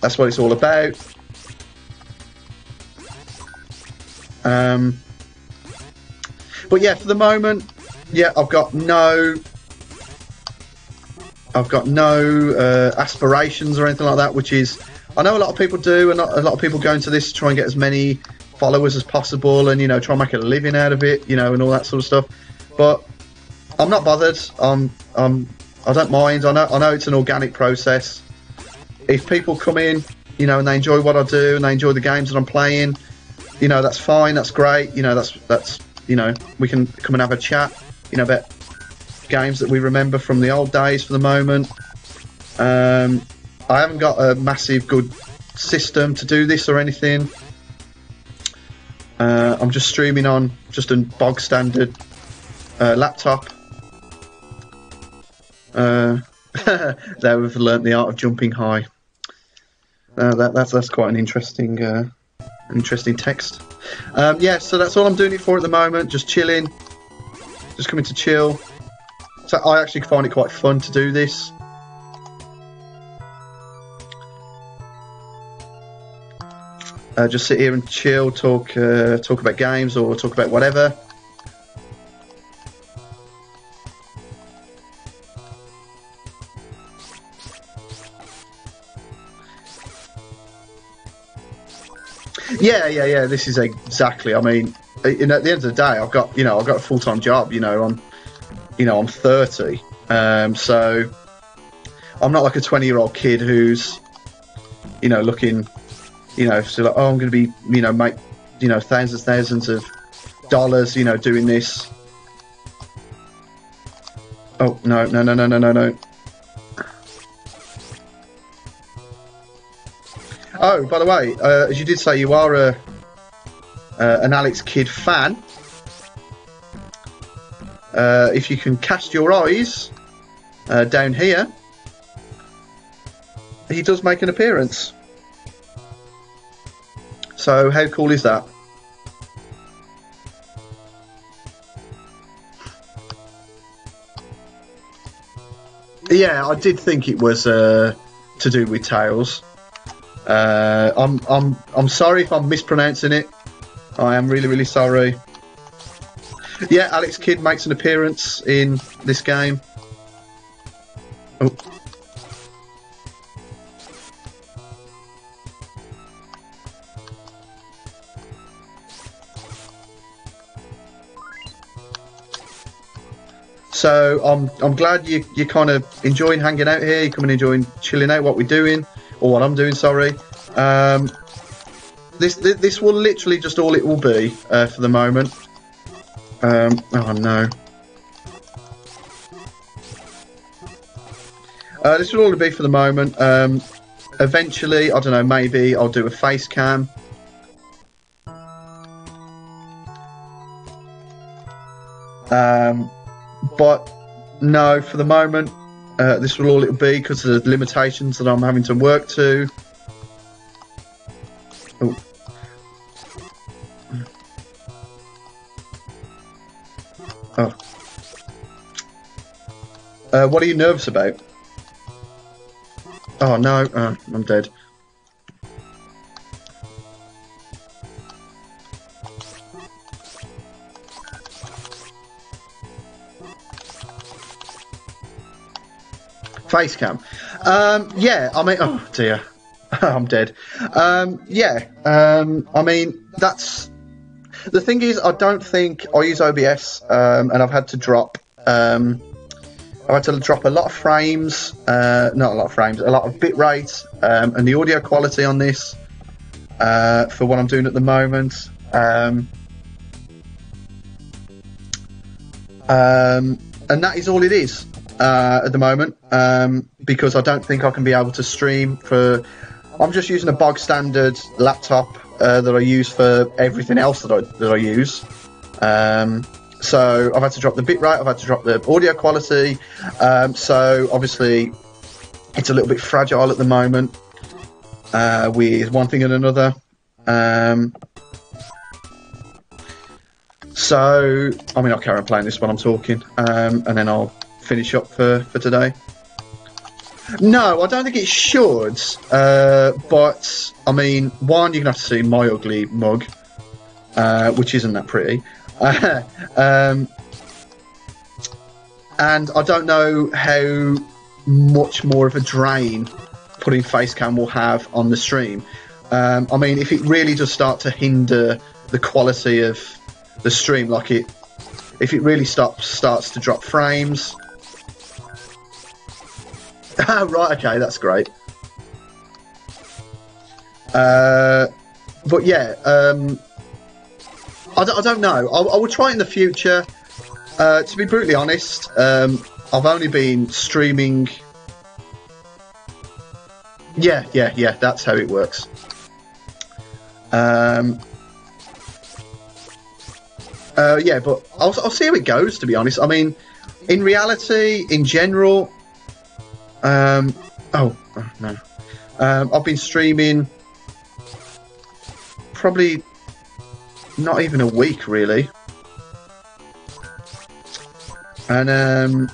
That's what it's all about. But yeah, for the moment, yeah, I've got no aspirations or anything like that, which is, I know a lot of people do, and a lot of people go into this to try and get as many followers as possible, and, you know, try and make a living out of it, you know, and all that sort of stuff. But I'm not bothered. I don't mind. I know it's an organic process. If people come in, you know, and they enjoy what I do and they enjoy the games that I'm playing, you know, that's fine. That's great. You know, that's you know, we can come and have a chat, you know, about games that we remember from the old days for the moment. I haven't got a massive good system to do this or anything. I'm just streaming on just a bog standard laptop. There we've learnt the art of jumping high. That's quite an interesting text. Yeah, so that's all I'm doing it for at the moment. Just chilling, just coming to chill. So I actually find it quite fun to do this. Just sit here and chill, talk about games or talk about whatever. Yeah. This is exactly. I mean, you know, at the end of the day, I've got a full-time job. You know, I'm 30, so I'm not like a 20-year-old kid who's, you know, looking, you know, so like, oh, I'm going to be, you know, make, you know, thousands of dollars, you know, doing this. Oh no. Oh, by the way, as you did say, you are an Alex Kidd fan. If you can cast your eyes down here, he does make an appearance. So how cool is that? Yeah, I did think it was to do with Tails. I'm sorry if I'm mispronouncing it. I am really sorry. Yeah, Alex Kidd makes an appearance in this game. Oh. So I'm glad you're kind of enjoying hanging out here. You're coming enjoying chilling out what we're doing, or what I'm doing. Sorry. This will literally just all it will be for the moment. Oh no. This will all be for the moment. Eventually, I don't know, maybe I'll do a face cam. But no, for the moment, this will all it will be because of the limitations that I'm having to work to. Oh. Oh. What are you nervous about? Oh no, I'm dead. Face cam. Yeah, I mean, oh dear. I'm dead. Yeah, I mean, that's... The thing is, I don't think I use OBS, and I've had to drop... I've had to drop a lot of frames, not a lot of frames, a lot of bit rate, and the audio quality on this, for what I'm doing at the moment. And that is all it is, at the moment, because I don't think I can be able to stream for... I'm just using a bog standard laptop that I use for everything else that I use. So I've had to drop the bitrate, I've had to drop the audio quality. So obviously it's a little bit fragile at the moment with one thing and another. So, I mean, I'll carry on playing this while I'm talking, and then I'll finish up for today. No, I don't think it should, but, I mean, one, you're going to have to see my ugly mug, which isn't that pretty. And I don't know how much more of a drain putting facecam will have on the stream. I mean, if it really does start to hinder the quality of the stream, like if it really starts to drop frames. Right, okay, that's great. But yeah, I don't know. I will try it in the future. To be brutally honest, I've only been streaming. Yeah, that's how it works. Yeah, but I'll see how it goes, to be honest. I mean, in reality, in general, oh no, I've been streaming probably not even a week, really, and I'm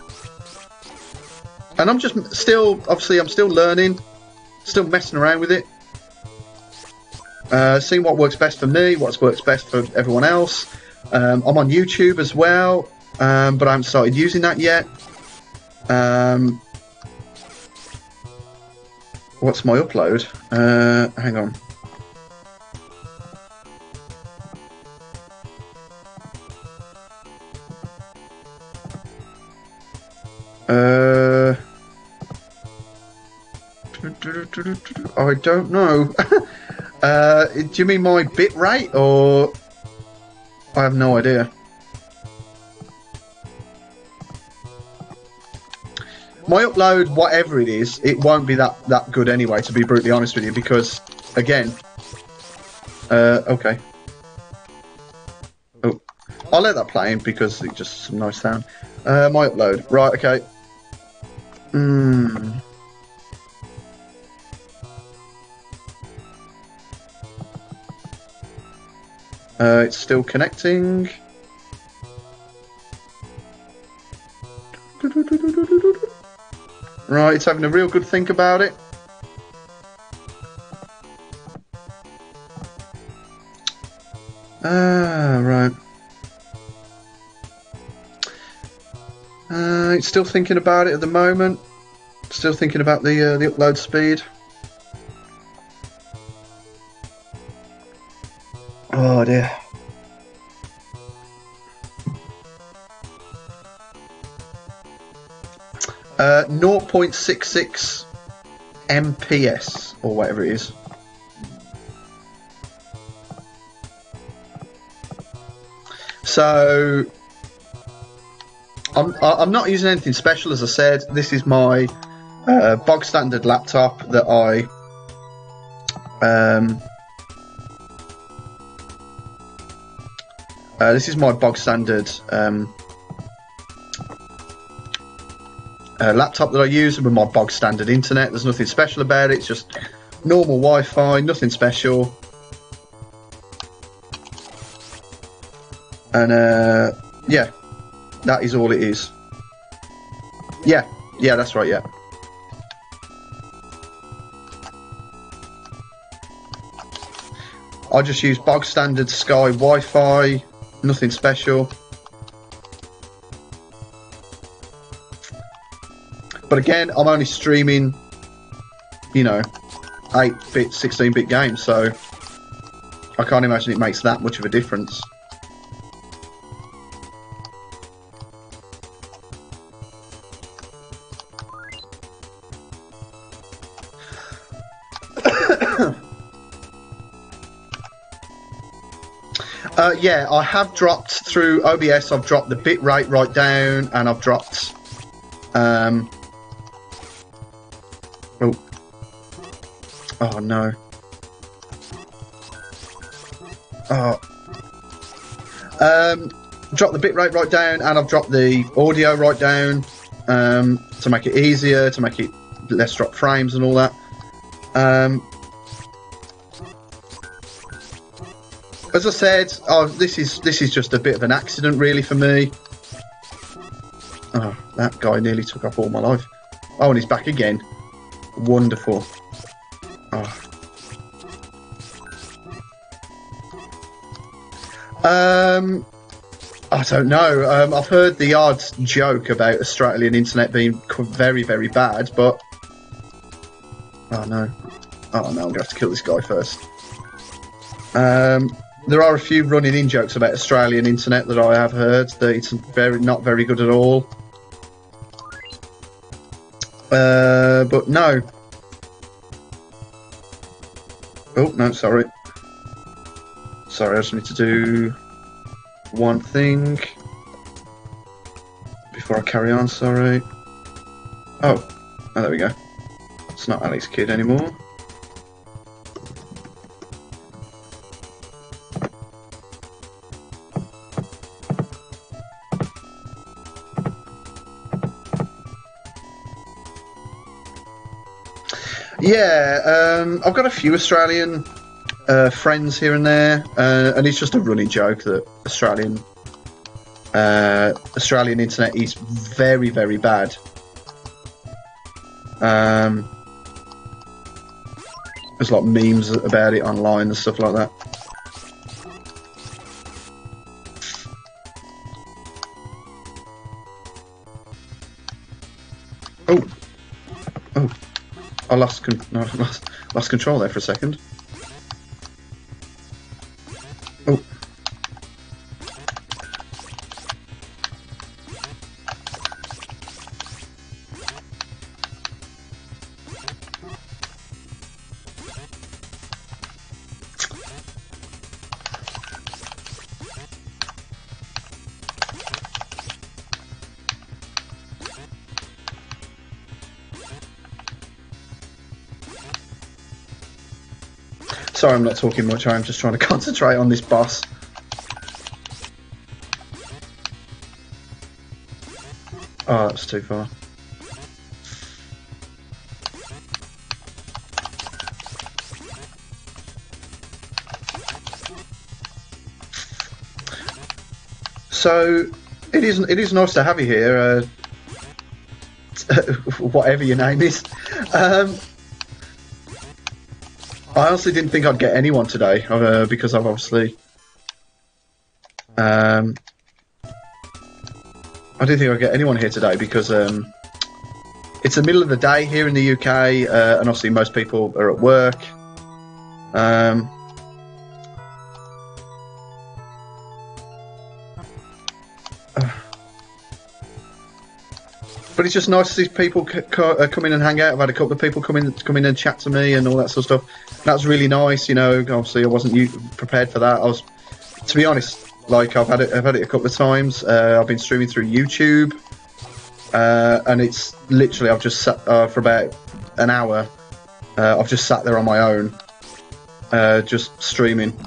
just still, obviously, I'm still learning, still messing around with it, seeing what works best for me, what works best for everyone else. I'm on YouTube as well, but I haven't started using that yet. What's my upload? Hang on. I don't know. Do you mean my bit rate, or I have no idea. My upload, whatever it is, it won't be that good anyway, to be brutally honest with you, because, again, okay. Oh, I'll let that play in because it's just some nice sound. My upload, right, okay. It's still connecting. Right, it's having a real good think about it. Right. It's still thinking about it at the moment. Still thinking about the upload speed. Oh dear. Uh, 0.66 MPS or whatever it is. So I'm not using anything special, as I said. This is my bog standard laptop that I this is my bog standard laptop that I use with my bog standard internet. There's nothing special about it. It's just normal Wi-Fi, nothing special. And yeah, that is all it is. Yeah, that's right. Yeah. I just use bog standard Sky Wi-Fi, nothing special. But again, I'm only streaming, you know, 8-bit, 16-bit games, so I can't imagine it makes that much of a difference. Yeah, I have dropped through OBS. I've dropped the bit rate right down, and I've dropped. Oh no. Oh. dropped the bitrate right down, and I've dropped the audio right down to make it easier, to make it less drop frames and all that. As I said, this is just a bit of an accident, really, for me. Oh, that guy nearly took off all my life. Oh, and he's back again. Wonderful. Oh. I don't know. I've heard the odd joke about Australian internet being very, very bad, but... Oh, no. Oh, no, I'm going to have to kill this guy first. There are a few running in jokes about Australian internet that I have heard, that it's not very good at all. But no. Oh, no, sorry. Sorry, I just need to do one thing before I carry on, sorry. Oh, there we go. It's not Alex Kidd anymore. Yeah, I've got a few Australian friends here and there, and it's just a running joke that Australian internet is very, very bad. There's like memes about it online and stuff like that. Oh, I lost control there for a second. Oh. Sorry, I'm not talking much. I'm just trying to concentrate on this boss. Oh, that's too far. So it is nice to have you here, whatever your name is. I honestly didn't think I'd get anyone today, because I've obviously... I didn't think I'd get anyone here today because it's the middle of the day here in the UK, and obviously most people are at work. But it's just nice to see people come in and hang out. I've had a couple of people come in and chat to me and all that sort of stuff. That's really nice, you know. Obviously, I wasn't prepared for that. To be honest, like I've had it a couple of times. I've been streaming through YouTube, and it's literally I've just sat for about an hour. I've just sat there on my own, just streaming.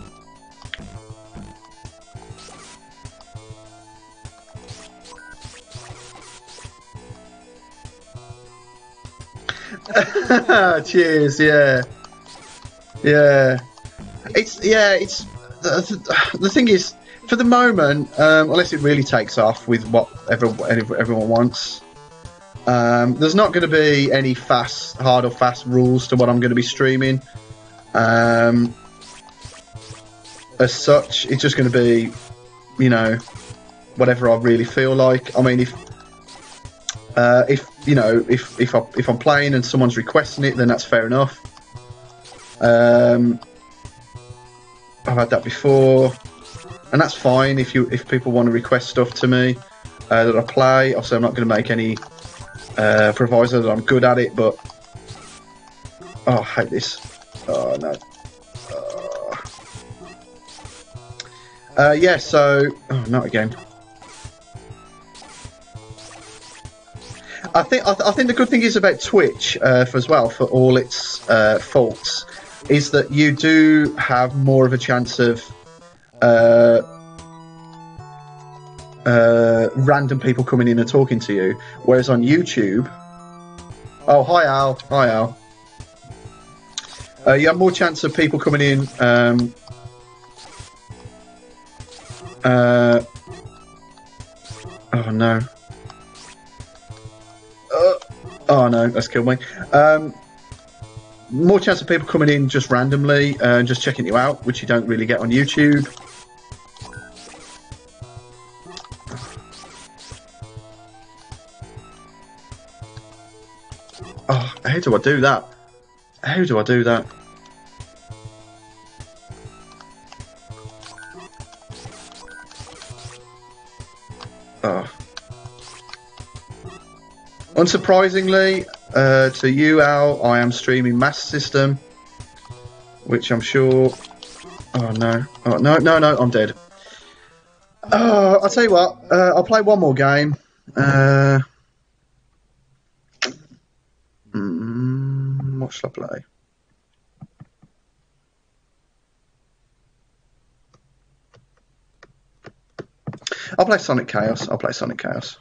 Cheers, yeah. It's the thing is, for the moment, unless it really takes off with what everyone wants, there's not going to be any hard or fast rules to what I'm going to be streaming. As such, it's just going to be, you know, whatever I really feel like. I mean, if I'm playing and someone's requesting it, then that's fair enough. I've had that before, and that's fine if people want to request stuff to me that I play. Also, I'm not going to make any proviso that I'm good at it, but oh, I hate this. Oh no. Yeah. So, oh, not again. I think the good thing is about Twitch as well, for all its faults, is that you do have more of a chance of random people coming in and talking to you. Whereas on YouTube, oh hi Al, hi Al. You have more chance of people coming in. Oh no. Oh no, that's killed me. More chance of people coming in just randomly and just checking you out, which you don't really get on YouTube. Oh, how do I do that? How do I do that? Oh. Unsurprisingly, to you, Al, I am streaming Master System, which I'm sure... Oh, no. Oh, no, no, no, I'm dead. I'll tell you what, I'll play one more game. What shall I play? I'll play Sonic Chaos. I'll play Sonic Chaos.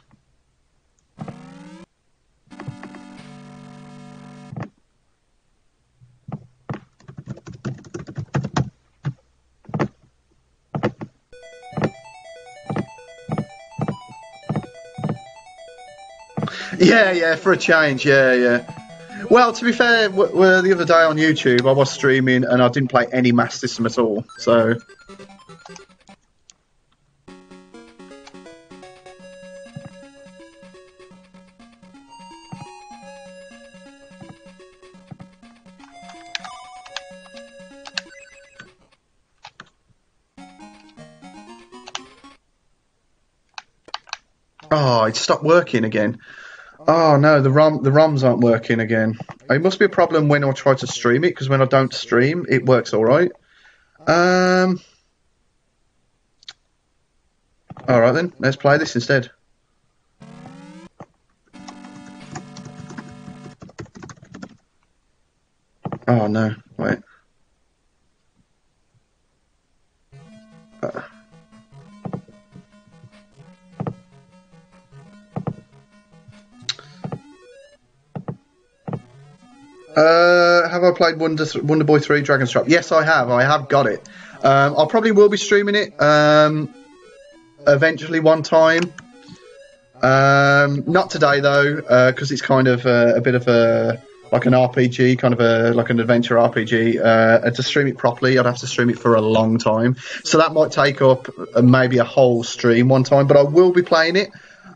Yeah, for a change, yeah. Well, to be fair, the other day on YouTube, I was streaming and I didn't play any Master System at all, so... Oh, it stopped working again. Oh no, the ROMs aren't working again. It must be a problem when I try to stream it, because when I don't stream, it works alright. Alright then, let's play this instead. Oh no, wait. Have I played Wonder Boy 3 Dragon's Trap? Yes, I have. I have got it. I probably will be streaming it eventually one time. Not today though, because it's kind of a bit of a like an RPG, kind of like an adventure RPG. To stream it properly, I'd have to stream it for a long time, so that might take up maybe a whole stream one time. But I will be playing it.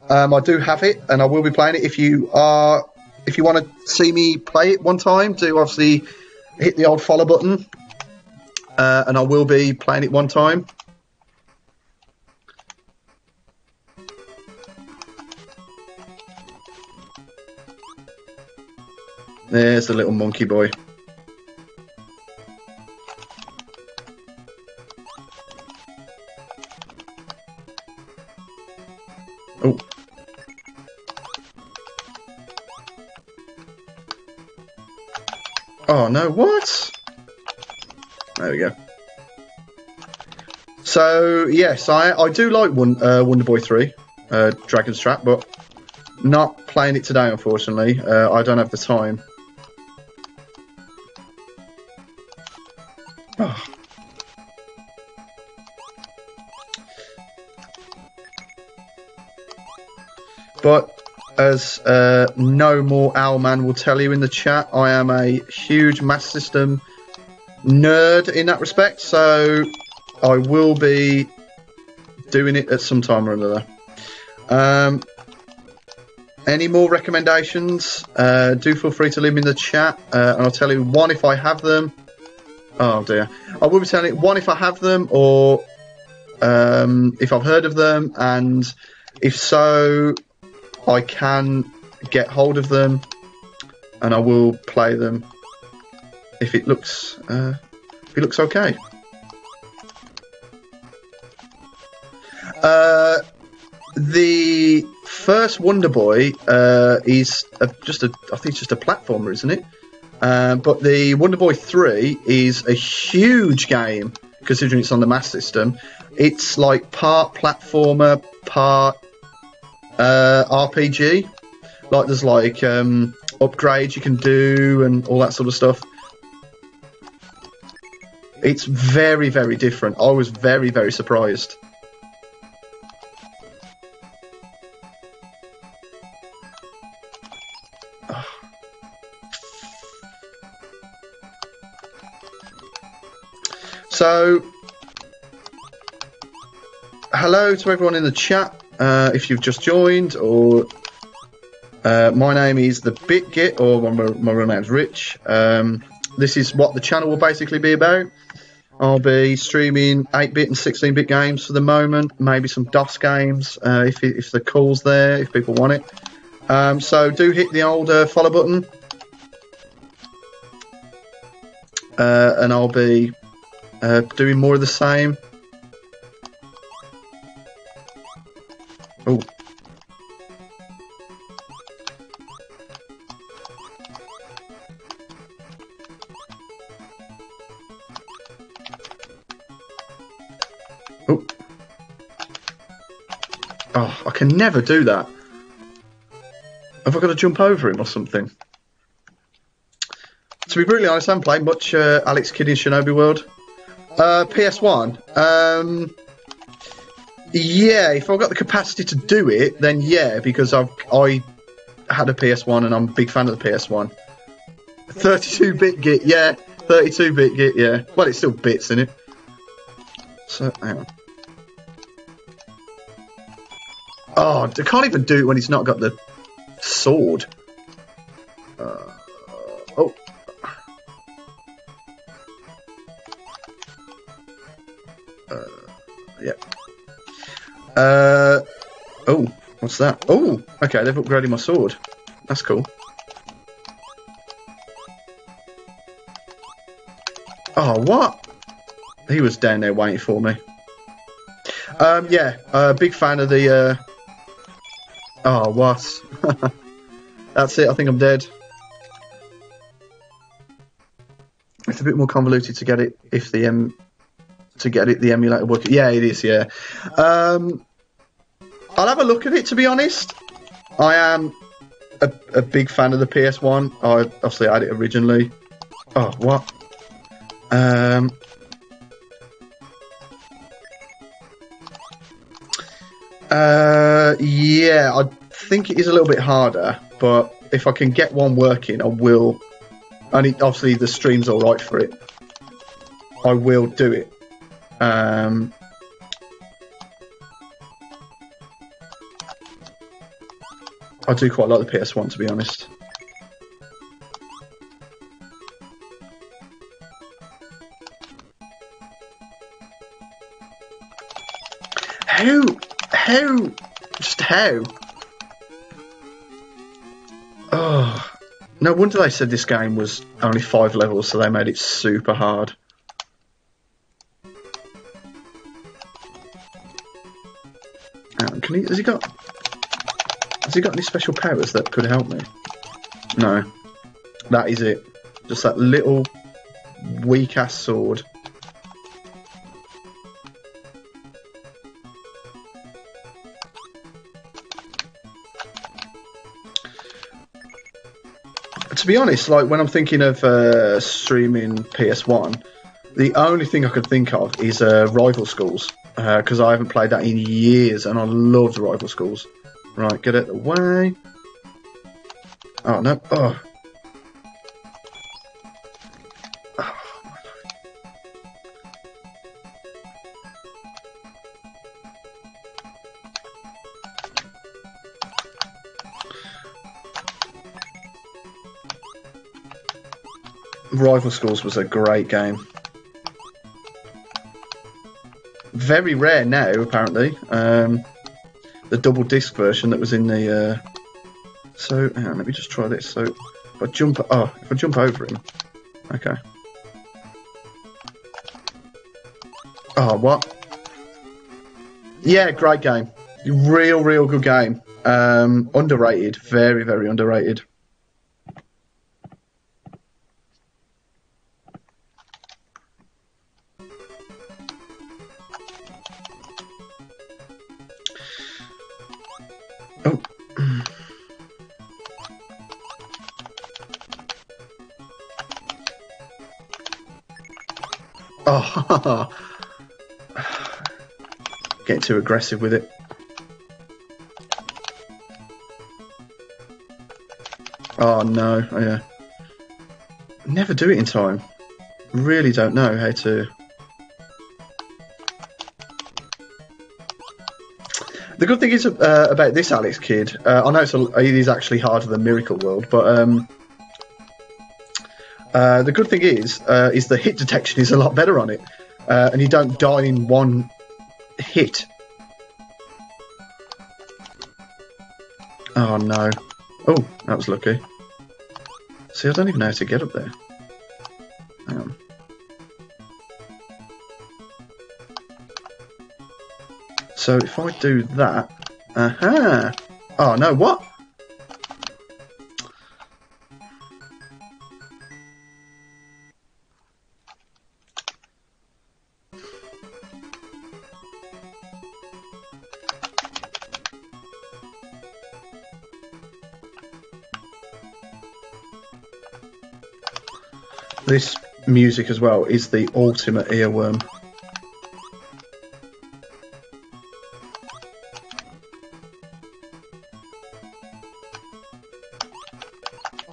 I do have it, and I will be playing it. If you want to see me play it one time, do obviously hit the old follow button, and I will be playing it one time. There's the little monkey boy. Oh. Oh no, what? There we go. So, yes, I do like Wonder Boy 3, Dragon's Trap, but not playing it today, unfortunately. I don't have the time. Oh. But as No More Owlman will tell you in the chat, I am a huge Master System nerd in that respect, so I will be doing it at some time or another. Any more recommendations? Do feel free to leave them in the chat, and I'll tell you one if I have them. Oh dear. I will be telling it one if I have them, or if I've heard of them, and if so, I can get hold of them, and I will play them if it looks okay. The first Wonder Boy is I think it's just a platformer, isn't it? But the Wonder Boy 3 is a huge game, considering it's on the Master System. It's like part platformer, part RPG. Like there's like upgrades you can do and all that sort of stuff. It's very, very different. I was very, very surprised. So, hello to everyone in the chat. If you've just joined, or my name is the BitGit, or my real name's Rich. This is what the channel will basically be about. I'll be streaming 8-bit and 16-bit games for the moment, maybe some DOS games if the call's there, if people want it. So do hit the old follow button, and I'll be doing more of the same. Oh. Oh. Oh, I can never do that. Have I got to jump over him or something? To be brutally honest, I haven't played much Alex Kidd in Shinobi World. PS1. Yeah, if I've got the capacity to do it, then yeah, because I had a PS1 and I'm a big fan of the PS1. 32-bit git, yeah. 32-bit git, yeah. Well, it's still bits, isn't it? So, hang on. Oh, I can't even do it when he's not got the sword. Oh. Yeah. Oh, what's that? Oh, okay, they've upgraded my sword. That's cool. Oh, what? He was down there waiting for me. Yeah, big fan of the, Oh, what? That's it, I think I'm dead. It's a bit more convoluted to get it if the the emulator working. Yeah, it is, yeah. I'll have a look at it, to be honest. I am a big fan of the PS1. I obviously had it originally. Oh, what? Yeah, I think it is a little bit harder, but if I can get one working, I will. And obviously the stream's alright for it. I will do it. I do quite like the PS1, to be honest. How? Just how? Oh, no wonder they said this game was only 5 levels, so they made it super hard. Has he got any special powers that could help me? No. That is it. Just that little weak ass sword. To be honest, like when I'm thinking of streaming PS1, the only thing I could think of is Rival Schools, because I haven't played that in years, and I love the Rival Schools. Right, get it away. Oh no! Oh. Rival Schools was a great game. Very rare now, apparently. The double disc version that was in the. So, hang on, let me just try this. So, if I jump over him, okay. Oh, what? Yeah, great game. Real good game. Underrated, very, very underrated. Oh, getting too aggressive with it. Oh no, yeah. Never do it in time. Really don't know how to. The good thing is about this Alex Kidd. I know it is actually harder than Miracle World, but the good thing is the hit detection is a lot better on it, and you don't die in one hit. Oh no! Oh, that was lucky. See, I don't even know how to get up there. So if I do that... Aha! Oh, no, what? This music as well is the ultimate earworm.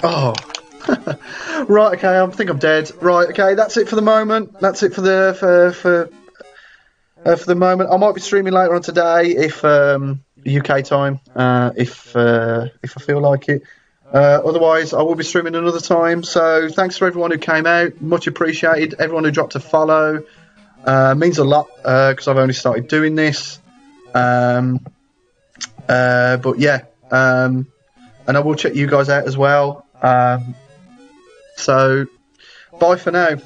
Oh, right. Okay, I think I'm dead. Right. Okay, that's it for the moment. That's it for the for the moment. I might be streaming later on today if UK time, if I feel like it. Otherwise, I will be streaming another time. So thanks for everyone who came out. Much appreciated. Everyone who dropped a follow means a lot because I've only started doing this. But yeah, and I will check you guys out as well. So bye for now.